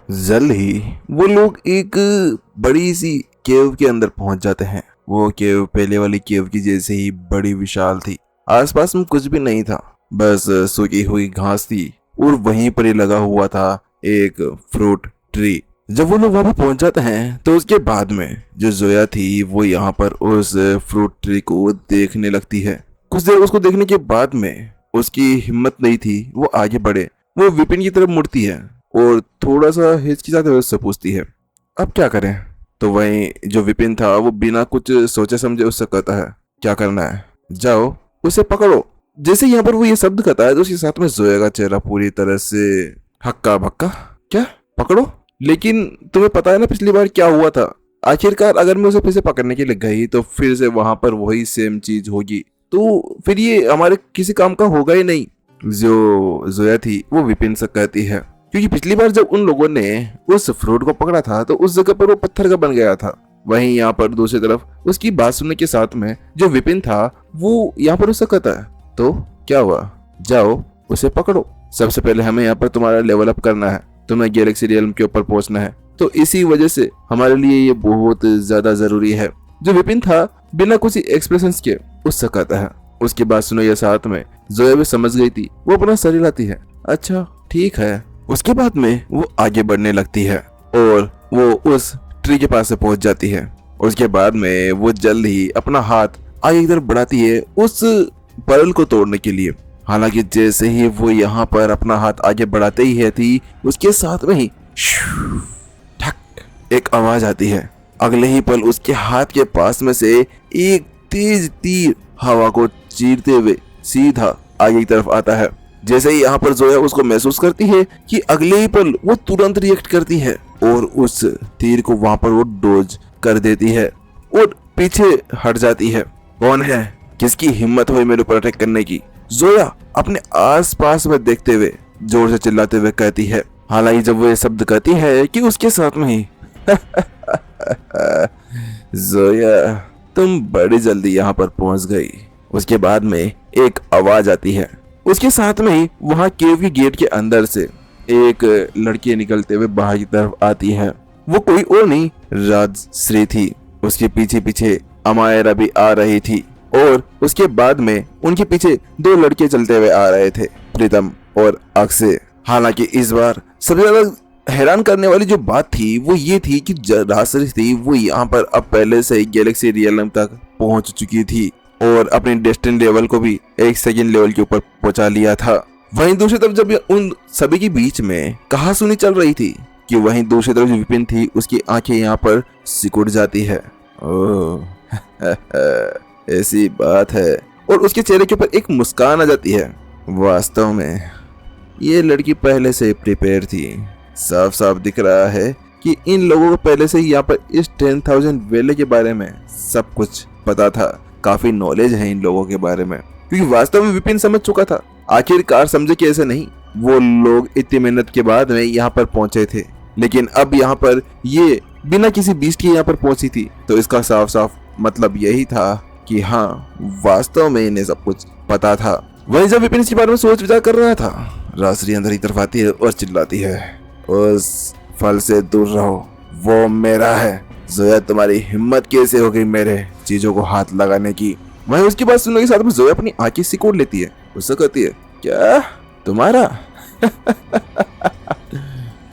जल्द ही वो लोग एक बड़ी सी केव के अंदर पहुंच जाते हैं। वो केव पहले वाली केव की जैसे ही बड़ी विशाल थी, आसपास में कुछ भी नहीं था, बस सूखी हुई घास थी और वहीं पर ही लगा हुआ था एक फ्रूट ट्री। जब वो लोग वहां पर पहुंच जाते हैं तो उसके बाद में जो जोया थी वो यहाँ पर उस फ्रूट ट्री को देखने लगती है। कुछ देर उसको देखने के बाद में उसकी हिम्मत नहीं थी, वो आगे बढ़े। वो विपिन की तरफ मुड़ती है और थोड़ा सा हिचकिचाते हुए उससे पूछती है अब क्या करें। तो वहीं जो विपिन था वो बिना कुछ सोचे समझे उससे कहता है क्या करना है, जाओ उसे पकड़ो। जैसे यहाँ पर वो ये शब्द कहता है तो उसके साथ में जोया का चेहरा पूरी तरह से हक्का बक्का, क्या पकड़ो? लेकिन तुम्हें पता है ना पिछली बार क्या हुआ था। आखिरकार अगर मैं उसे फिर से पकड़ने के लिए गई तो फिर से वहां पर वही सेम चीज होगी, तो फिर ये हमारे किसी काम का होगा ही नहीं। जो जोया थी वो विपिन से कहती है क्योंकि पिछली बार जब उन लोगों ने उस फ्रूट को पकड़ा था तो उस जगह पर वो पत्थर का बन गया था। वहीं यहाँ पर दूसरी तरफ उसकी बात सुनने के साथ में जो विपिन था वो यहाँ पर उससे कहता है तो क्या हुआ, जाओ उसे पकड़ो। सबसे पहले हमें यहाँ पर तुम्हारा लेवल अप करना है, तुम्हें गैलेक्सी रियल्म के ऊपर पहुंचना है, तो इसी वजह से हमारे लिए ये बहुत ज्यादा जरूरी है। जो विपिन था बिना कुछ एक्सप्रेशन के उससे कहता है। उसकी बात सुनो ये साथ में जोया भी समझ गई थी, वो अपना सर हिलाती है, अच्छा ठीक है। उसके बाद में वो आगे बढ़ने लगती है और वो उस ट्री के पास से पहुंच जाती है। उसके बाद में वो जल्द ही अपना हाथ आगे की तरफ बढ़ाती है उस पर्ल को तोड़ने के लिए। हालांकि जैसे ही वो यहाँ पर अपना हाथ आगे बढ़ाते ही है थी उसके साथ में ही ठक एक आवाज आती है। अगले ही पल उसके हाथ के पास में से एक तेज तीर हवा को चीरते हुए सीधा आगे की तरफ आता है। जैसे ही यहाँ पर जोया उसको महसूस करती है कि अगले ही पल वो तुरंत रिएक्ट करती है और उस तीर को वहां पर वो डोज कर देती है और पीछे हट जाती है। कौन है? किसकी हिम्मत हुई मेरे ऊपर अटैक करने की? जोया अपने आसपास में देखते हुए जोर से चिल्लाते हुए कहती है। हालांकि जब वो ये शब्द कहती है कि उसके साथ में ही जोया तुम बड़ी जल्दी यहाँ पर पहुंच गई। उसके बाद में एक आवाज आती है। उसके साथ में ही वहां केव की गेट के अंदर से एक लड़की निकलते हुए बाहर की तरफ आती है। वो कोई और नहीं राजश्री थी। उसके पीछे पीछे अमायरा भी आ रही थी और उसके बाद में उनके पीछे दो लड़के चलते हुए आ रहे थे, प्रीतम और अक्षय। हालांकि इस बार सबसे ज्यादा हैरान करने वाली जो बात थी वो ये थी कि राजश्री थी वो यहाँ पर अब पहले से ही गैलेक्सी रियलम तक पहुंच चुकी थी और अपने डेस्टिनी लेवल को भी एक सेकंड लेवल के ऊपर पहुंचा लिया था। वहीं दूसरी तरफ जब उन सभी के बीच में कहासुनी चल रही थी कि वहीं दूसरी तरफ जो विपिन थी उसकी आंखें यहाँ पर सिकुड़ जाती है। ओह ऐसी बात है। और उसके चेहरे के ऊपर एक मुस्कान आ जाती है। वास्तव में ये लड़की पहले से प्रिपेयर थी। साफ साफ दिख रहा है कि इन लोगों को पहले से ही यहाँ पर इस 10,000 वेले के बारे में सब कुछ पता था। काफी नॉलेज है इन लोगों के बारे में, क्योंकि वास्तव में विपिन समझ चुका था। आखिरकार समझे कि ऐसे नहीं, वो लोग इतनी मेहनत के बाद में यहाँ पर पहुंचे थे, लेकिन अब यहाँ पर ये बिना किसी बीस्ट के यहाँ पर पहुंची थी। तो इसका साफ साफ मतलब यही था कि हाँ वास्तव में इन्हें सब कुछ पता था। वही जब विपिन इसके बारे में सोच विचार कर रहा था, राजश्री अंदर की तरफ आती है और चिल्लाती है, उस फल से दूर रहो, वो मेरा है। जोया तुम्हारी हिम्मत कैसे हो गई मेरे चीजों को हाथ लगाने की? वहीं उसकी बात सुनने के साथ में जोया अपनी आंखें सिकोड़ लेती है। उससे कहती है, क्या तुम्हारा?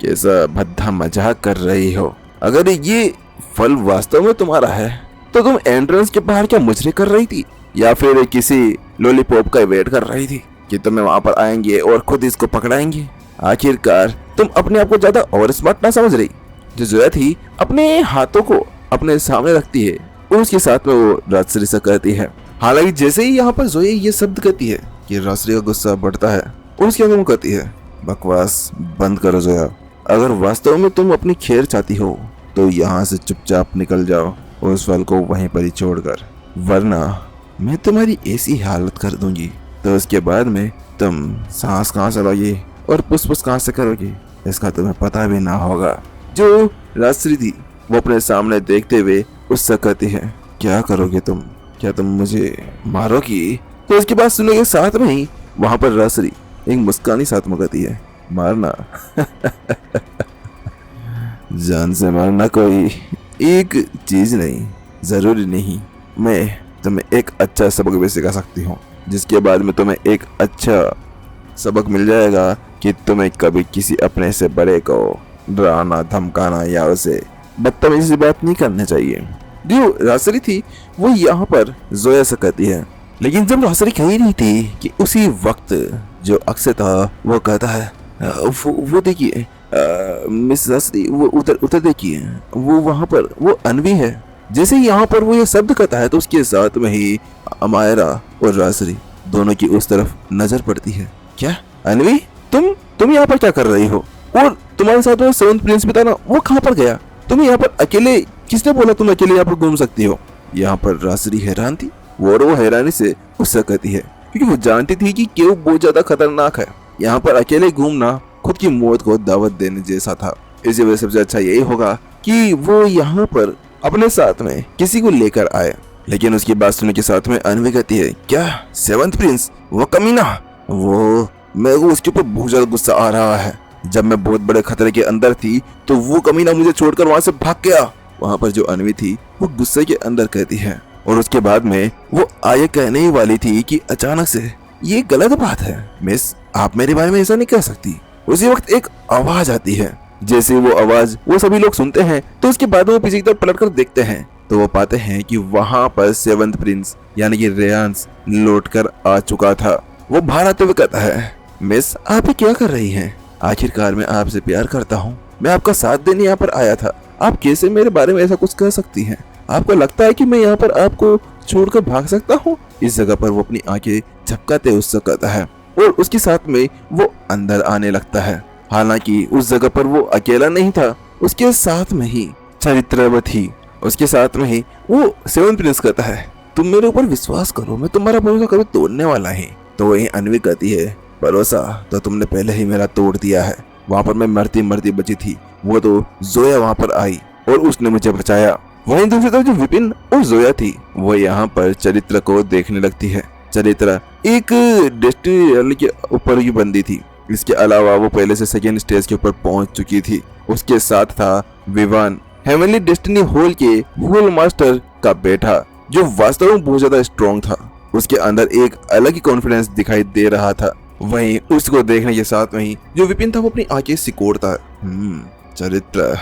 कैसा भद्दा मजाक कर रही हो? अगर ये फल वास्तव में तुम्हारा है तो तुम एंट्रेंस के बाहर क्या मुजरे कर रही थी, या फिर किसी लॉलीपॉप का वेट कर रही थी कि तुम्हें वहां पर आएंगे और खुद इसको पकड़ाएंगे? आखिरकार तुम अपने आप को ज्यादा और स्मार्ट ना समझ रही? जो जोया थी अपने हाथों को अपने सामने रखती है और उसके साथ में वो राजश्री से कहती है। हालांकि जैसे ही यहाँ पर जोया ये शब्द कहती है कि राजश्री का गुस्सा बढ़ता है और उसके आगे वो कहती है, बकवास बंद करो जोया। अगर वास्तव में तुम अपनी खैर चाहती हो तो यहाँ से चुपचाप निकल जाओ उस फल को वहीं पर ही छोड़कर, वरना मैं तुम्हारी ऐसी हालत कर दूंगी तो उसके बाद में तुम सांस कहाँ से लोगी और पुस कहाँ से करोगी इसका तुम्हें पता भी ना होगा। जो राजश्री थी वो अपने सामने देखते हुए उससे कहती है, क्या करोगे तुम? क्या तुम मुझे मारोगी? तो उसकी बात सुनने के साथ में ही वहां पर राजश्री एक मुस्कानी साथ में कहती है, मारना? जान से मारना कोई एक चीज नहीं, जरूरी नहीं। मैं तुम्हें एक अच्छा सबक भी सिखा सकती हूँ, जिसके बाद में तुम्हें एक अच्छा सबक मिल जाएगा कि तुम्हें कभी किसी अपने से बड़े को डराना, धमकाना या उसे बदतमीजी से बात नहीं करनी चाहिए। जो राजश्री थी वो यहाँ पर जोया से कहती है। लेकिन जब राजश्री कह रही थी कि उसी वक्त जो अक्षय था वो कहता है, वो देखिए मिस राजश्री, वो उधर देखिए, वो वहाँ पर वो अन्वी है। जैसे ही यहाँ पर वो ये शब्द कहता है तो उसके साथ में ही अमायरा और राजश्री दोनों की उस तरफ नजर पड़ती है। क्या अन्वी, तुम यहाँ पर क्या कर रही हो? और तुम्हारे साथ वो सेवंथ प्रिंस भी था ना, वो कहाँ पर गया? तुम यहाँ पर अकेले, किसने बोला तुम अकेले यहाँ पर घूम सकती हो? यहाँ पर राजश्री हैरान थी और वो हैरानी से उससे कहती है, क्योंकि वो जानती थी कि केव बहुत ज्यादा खतरनाक है। यहाँ पर अकेले घूमना खुद की मौत को दावत देने जैसा था। इसी वजह से सबसे अच्छा यही होगा कि वो यहाँ पर अपने साथ में किसी को लेकर आए। लेकिन उसकी बात सुनने के साथ में अन्वी कहती है, क्या सेवंथ प्रिंस? वो कमीना, वो मेरे को उसके ऊपर बहुत ज्यादा गुस्सा आ रहा है। जब मैं बहुत बड़े खतरे के अंदर थी तो वो कमीना मुझे छोड़कर वहां से भाग गया। वहां पर जो अन्वी थी वो गुस्से के अंदर कहती है, और उसके बाद में वो आगे कहने ही वाली थी कि अचानक से, ये गलत बात है मिस, आप मेरे बारे में ऐसा नहीं कह सकती। उसी वक्त एक आवाज आती है। जैसे वो आवाज वो सभी लोग सुनते हैं तो उसके बाद वो पीछे की तरफ पलट कर देखते हैं तो वो पाते हैं कि वहां पर सेवंथ प्रिंस यानी कि रेयांस लौट कर आ चुका था। वो बाहर आते हुए कहता है, मिस आप क्या कर रही हैं? आखिरकार मैं आपसे प्यार करता हूँ, मैं आपका साथ देने यहाँ पर आया था। आप कैसे मेरे बारे में ऐसा कुछ कह सकती हैं? आपको लगता है कि मैं यहाँ पर आपको छोड़कर भाग सकता हूँ? इस जगह पर वो अपनी आंखें झपकाते उससे कहता है और उसके साथ में वो अंदर आने लगता है। हालांकि उस जगह पर वो अकेला नहीं था, उसके साथ में ही चरित्रवती उसके साथ में ही वो सेवन प्रिंस कहता है तुम मेरे ऊपर विश्वास करो, मैं तुम्हारा भरोसा कभी तोड़ने वाला ही। तो वही अन्वी कहती है भरोसा तो तुमने पहले ही मेरा तोड़ दिया है। वहाँ पर मैं मरती मरती बची थी, वो तो जोया वहाँ पर आई और उसने मुझे बचाया। वहीं दूसरी तरफ जो विपिन और जोया थी वो यहाँ पर चरित्र को देखने लगती है। चरित्र एक डेस्टिनी के ऊपर ही बंदी थी। इसके अलावा वो पहले से सेकेंड स्टेज के ऊपर पहुंच चुकी थी। उसके साथ था विवान, हेवनली डेस्टिनी हॉल के होल मास्टर का बेटा, जो वास्तव में बहुत ज्यादा स्ट्रॉन्ग था। उसके अंदर एक अलग ही कॉन्फिडेंस दिखाई दे रहा था। वहीं उसको देखने के साथ में ही जो विपिन था वो अपनी आंखें सिकोड़ता। चरित्र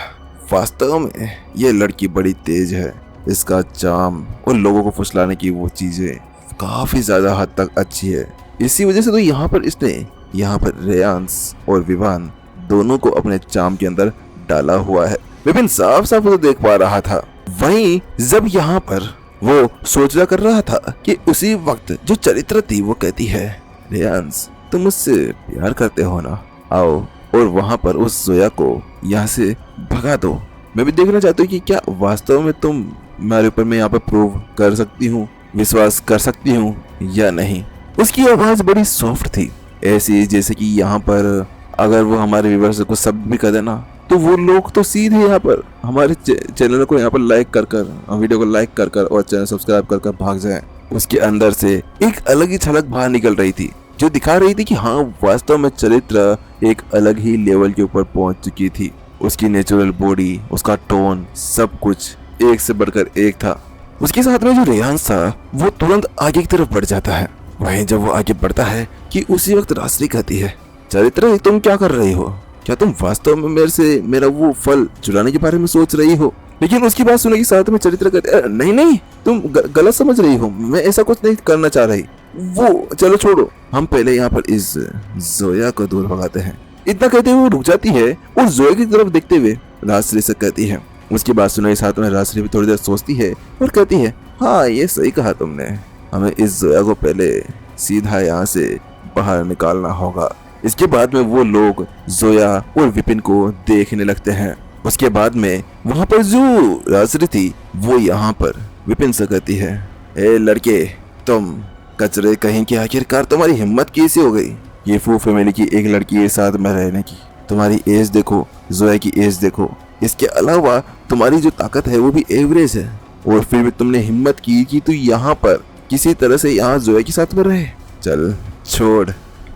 वास्तव में ये लड़की बड़ी तेज है, इसका चार्म और लोगों को फुसलाने की वो चीजें काफी ज्यादा हद तक अच्छी है। इसी वजह से तो यहाँ पर इसने रेयांश और विवान दोनों को अपने चार्म के अंदर डाला हुआ है। विपिन साफ साफ उसे देख पा रहा था। वहीं जब यहाँ पर वो सोचा कर रहा था कि उसी वक्त जो चरित्र थी वो कहती है रेयांश तुम मुझसे प्यार करते हो ना, आओ और वहाँ पर उस जोया को यहाँ से भगा दो। मैं भी देखना चाहती हूँ कि क्या वास्तव में तुम मेरे ऊपर मैं यहाँ पर प्रूव कर सकती हूँ, विश्वास कर सकती हूँ या नहीं। उसकी आवाज बड़ी सॉफ्ट थी, ऐसी जैसे कि यहाँ पर अगर वो हमारे व्यूअर्स को सब भी कर देना तो वो लोग तो सीधे यहाँ पर हमारे चैनल को यहाँ पर लाइक कर वीडियो को लाइक कर और चैनल सब्सक्राइब कर भाग जाए। उसके अंदर से एक अलग ही झलक बाहर निकल रही थी जो दिखा रही थी कि हाँ वास्तव में चरित्र एक अलग ही लेवल के ऊपर पहुंच चुकी थी। उसकी नेचुरल बॉडी, उसका टोन, सब कुछ एक से बढ़कर एक था। उसके साथ में जो रेयांश था वो तुरंत आगे की तरफ बढ़ जाता है। वहीं जब वो आगे बढ़ता है कि उसी वक्त रास्त्री कहती है चरित्र तुम क्या कर रही हो, क्या तुम वास्तव में मेरे से मेरा वो फल चुराने के बारे में सोच रही हो। लेकिन उसकी बात सुनने के साथ में चरित्र कहते नहीं नहीं तुम गलत समझ रही हो, मैं ऐसा कुछ नहीं करना चाह रही। वो चलो छोड़ो, हम पहले यहाँ पर इस जोया को दूर भगाते हैं। इतना कहते हुए वो रुक जाती है और जोया की तरफ देखते हुए राजश्री से कहती है। उसकी बात सुनने के साथ में राजश्री भी थोड़ी देर सोचती है और कहती है हाँ ये सही कहा तुमने, हमें इस जोया को पहले सीधा यहाँ से बाहर निकालना होगा। इसके बाद में वो लोग जोया और विपिन को देखने लगते हैं। उसके बाद में वहाँ पर जो राजश्री थी वो यहाँ पर विपिन से कहती है ए लड़के तुम कचरे कहीं की, आखिरकार तुम्हारी हिम्मत कैसे हो गई ये फू फैमिली की एक लड़की के साथ में रहने की। तुम्हारी एज देखो, जोया की एज देखो, इसके अलावा तुम्हारी जो ताकत है वो भी एवरेज है और फिर भी तुमने हिम्मत की कि तू यहाँ पर किसी तरह से यहाँ जोया के साथ में रहे। चल छोड़,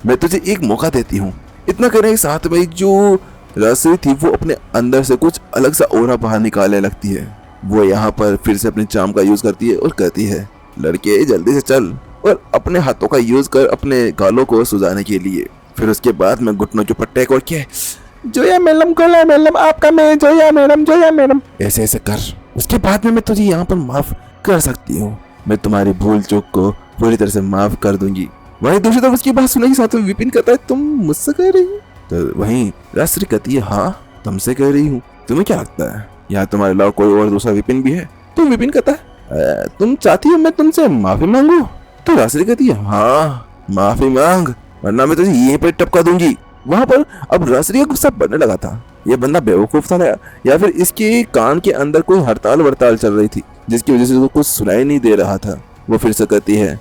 मैं तुझे एक मौका देती हूँ। इतना करने के साथ में जो राजश्री थी वो अपने अंदर से कुछ अलग सा ओरा बाहर निकालने लगती है। वो यहाँ पर फिर से अपने चार्म का यूज करती है और कहती है लड़के जल्दी से चल और अपने हाथों का यूज कर अपने गालों को सुझाने के लिए। फिर उसके बाद में घुटनों के ऊपर टेक और क्या जोया मैडम, गोला मैडम, आपका मैं जोया मैडम ऐसे ऐसे कर। उसके बाद में मैं तुझे यहाँ पर माफ कर सकती हूँ, मैं तुम्हारी भूल चूक को पूरी तरह से माफ कर दूंगी। वहीं दूसरी तरफ उसकी बात सुनने के साथ में विपिन कहता है तुम मुझसे कह रही हो। तो वहीं राजश्री कहती है हाँ तुमसे कह रही हूँ, तुम्हें क्या लगता है यहाँ तुम्हारे अलावा कोई और दूसरा विपिन भी है। तो विपिन कहता है तुम चाहती हो मैं तुमसे माफी मांगू। तो राजश्री कहती है हाँ माफी मांग वरना मैं तुझे यहीं पर टपका दूंगी। वहां पर अब राजश्री का गुस्सा बढ़ने लगा था। ये बंदा बेवकूफ था या फिर इसके कान के अंदर कोई हड़ताल वड़ताल चल रही थी जिसकी वजह से वो कुछ सुनाई नहीं दे रहा था। वो फिर से कहती है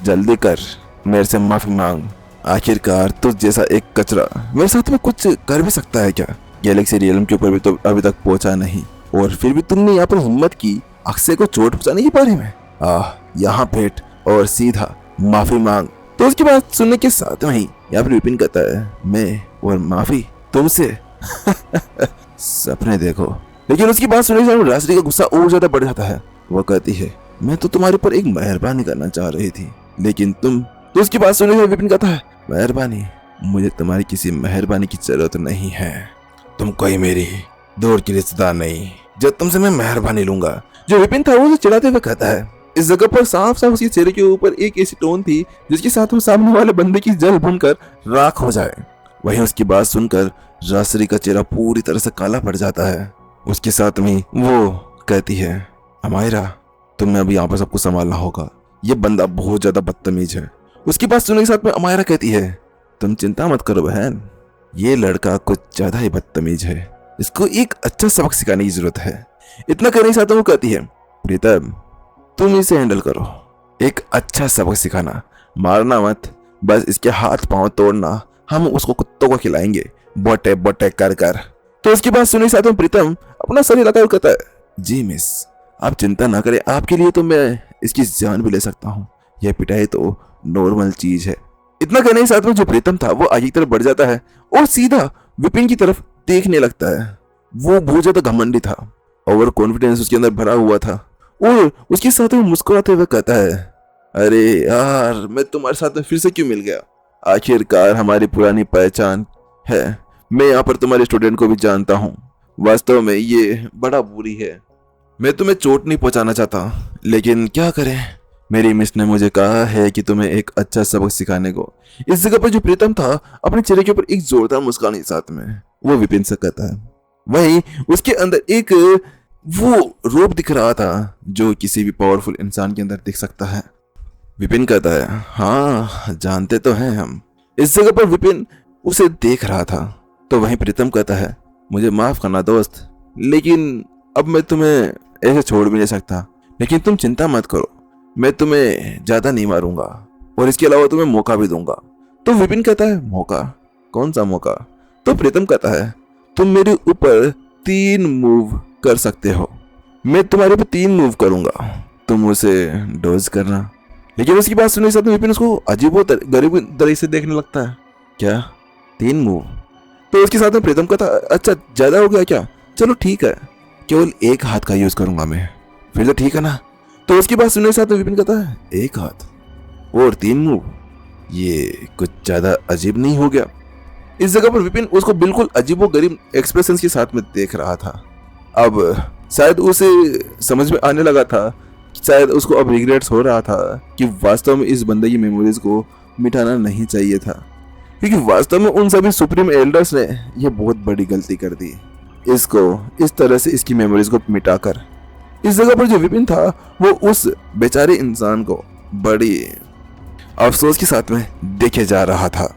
जल्दी कर, मेरे से माफी मांग, आखिरकार तुझ जैसा एक कचरा मेरे साथ में कुछ कर भी सकता है क्या। गैलेक्सी रियलम के ऊपर भी तो अभी तक पहुंचा नहीं और फिर भी तुमने यहाँ पर हिम्मत की अक्षय को चोट पहुंचाने के बारे में। यहाँ भेंट और सीधा माफी मांग। तो उसकी बात सुनने के साथ में ही यहाँ पर विपिन कहता है मैं और माफी तुमसे सपने देखो। लेकिन उसकी बात सुनने के राजश्री का गुस्सा और ज्यादा बढ़ जाता है। वो कहती है मैं तो तुम्हारे ऊपर एक मेहरबानी करना चाह रही थी लेकिन तुम। तो उसकी बात सुनने के विपिन कहता है मेहरबानी, मुझे तुम्हारी किसी मेहरबानी की जरूरत नहीं है, तुम कोई मेरी दूर की रिश्तेदार नहीं जो तुमसे मैं मेहरबानी लूंगा। जो विपिन था वो चिढ़ाते हुए कहता है। इस जगह पर साफ साफ उसके चेहरे के ऊपर एक ऐसी टोन थी जिसके साथ वो सामने वाले बंदे की जल भुनकर राख हो जाए। वहीं उसकी बात सुनकर राजश्री का चेहरा पूरी तरह से काला पड़ जाता है। उसके साथ में वो कहती है अमायरा तुम्हें अभी यहाँ पर सब कुछ संभालना होगा, ये बंदा बहुत ज्यादा बदतमीज है। उसकी बात सुनने के साथ में अमायरा कहती है तुम चिंता मत करो बहन, ये लड़का कुछ ज्यादा ही बदतमीज है, इसको एक अच्छा सबक सिखाने की जरूरत है। इतना कहने के साथ वो कहती है, प्रीतम तुम इसे हैंडल करो, एक अच्छा सबक सिखाना, मारना मत, बस इसके हाथ पांव तोड़ना, हम उसको कुत्तों को खिलाएंगे, बोटे बोटे कर कर। तो उसकी बात सुनने के साथ में प्रीतम अपना सर हिलाकर कहता है, जी मिस आप चिंता ना करें, आपके लिए तो मैं इसकी जान भी ले सकता हूँ, यह पिटाई तो नॉर्मल चीज है। इतना कहने के साथ में जो प्रीतम था वो आगे की तरफ बढ़ जाता है और सीधा विपिन की तरफ देखने लगता है। वो बहुत ज्यादा घमंडी था, ओवर कॉन्फिडेंस उसके अंदर भरा हुआ था और उसके साथ में मुस्कुराते हुए कहता है, अरे यार मैं तुम्हारे साथ में फिर से क्यों मिल गया, आखिरकार हमारी पुरानी पहचान है, मैं यहाँ पर तुम्हारे स्टूडेंट को भी जानता हूँ, वास्तव में ये बड़ा बुरी है, मैं तुम्हें चोट नहीं पहुंचाना चाहता, लेकिन क्या करें, मेरी मिस ने मुझे कहा है कि तुम्हें एक अच्छा सबक सिखाने को। इस जगह पर जो प्रीतम था अपने चेहरे के ऊपर एक जोरदार मुस्कान के साथ में वो विपिन से कहता है, वहीं उसके अंदर एक वो रोब दिख रहा था जो किसी भी पावरफुल इंसान के अंदर दिख सकता है। विपिन कहता है, हाँ जानते तो हैं हम। इस जगह पर विपिन उसे देख रहा था तो वहीं प्रीतम कहता है, मुझे माफ करना दोस्त, लेकिन अब मैं तुम्हें ऐसे छोड़ भी नहीं सकता, लेकिन तुम चिंता मत करो, मैं तुम्हें ज्यादा नहीं मारूंगा और इसके अलावा तुम्हें मौका भी दूंगा। तो विपिन कहता है, मौका? कौन सा मौका? तो प्रीतम कहता है, तुम मेरे ऊपर 3 मूव कर सकते हो, मैं तुम्हारे ऊपर 3 मूव करूंगा, तुम उसे डोज करना। लेकिन उसकी बात सुनने के साथ विपिन उसको अजीब गरीब तरह से देखने लगता है, क्या 3 मूव? तो उसके साथ में प्रीतम कहता है, अच्छा ज्यादा हो गया क्या, चलो ठीक है, केवल एक हाथ का यूज करूंगा मैं, फिर तो ठीक है ना। तो उसकी बात सुनने के साथ विपिन कहता है, एक हाथ और 3 मूव, ये कुछ ज्यादा अजीब नहीं हो गया? इस जगह पर विपिन उसको बिल्कुल अजीबो गरीब एक्सप्रेशन के साथ में देख रहा था। अब शायद उसे समझ में आने लगा था, शायद उसको अब रिग्रेट्स हो रहा था कि वास्तव में इस बंदे की मेमोरीज को मिटाना नहीं चाहिए था, क्योंकि वास्तव में उन सभी सुप्रीम एल्डर्स ने यह बहुत बड़ी गलती कर दी, इसको इस तरह से इसकी मेमोरीज को मिटाकर। इस जगह पर जो विपिन था वो उस बेचारे इंसान को बड़ी अफसोस के साथ में देखे जा रहा था।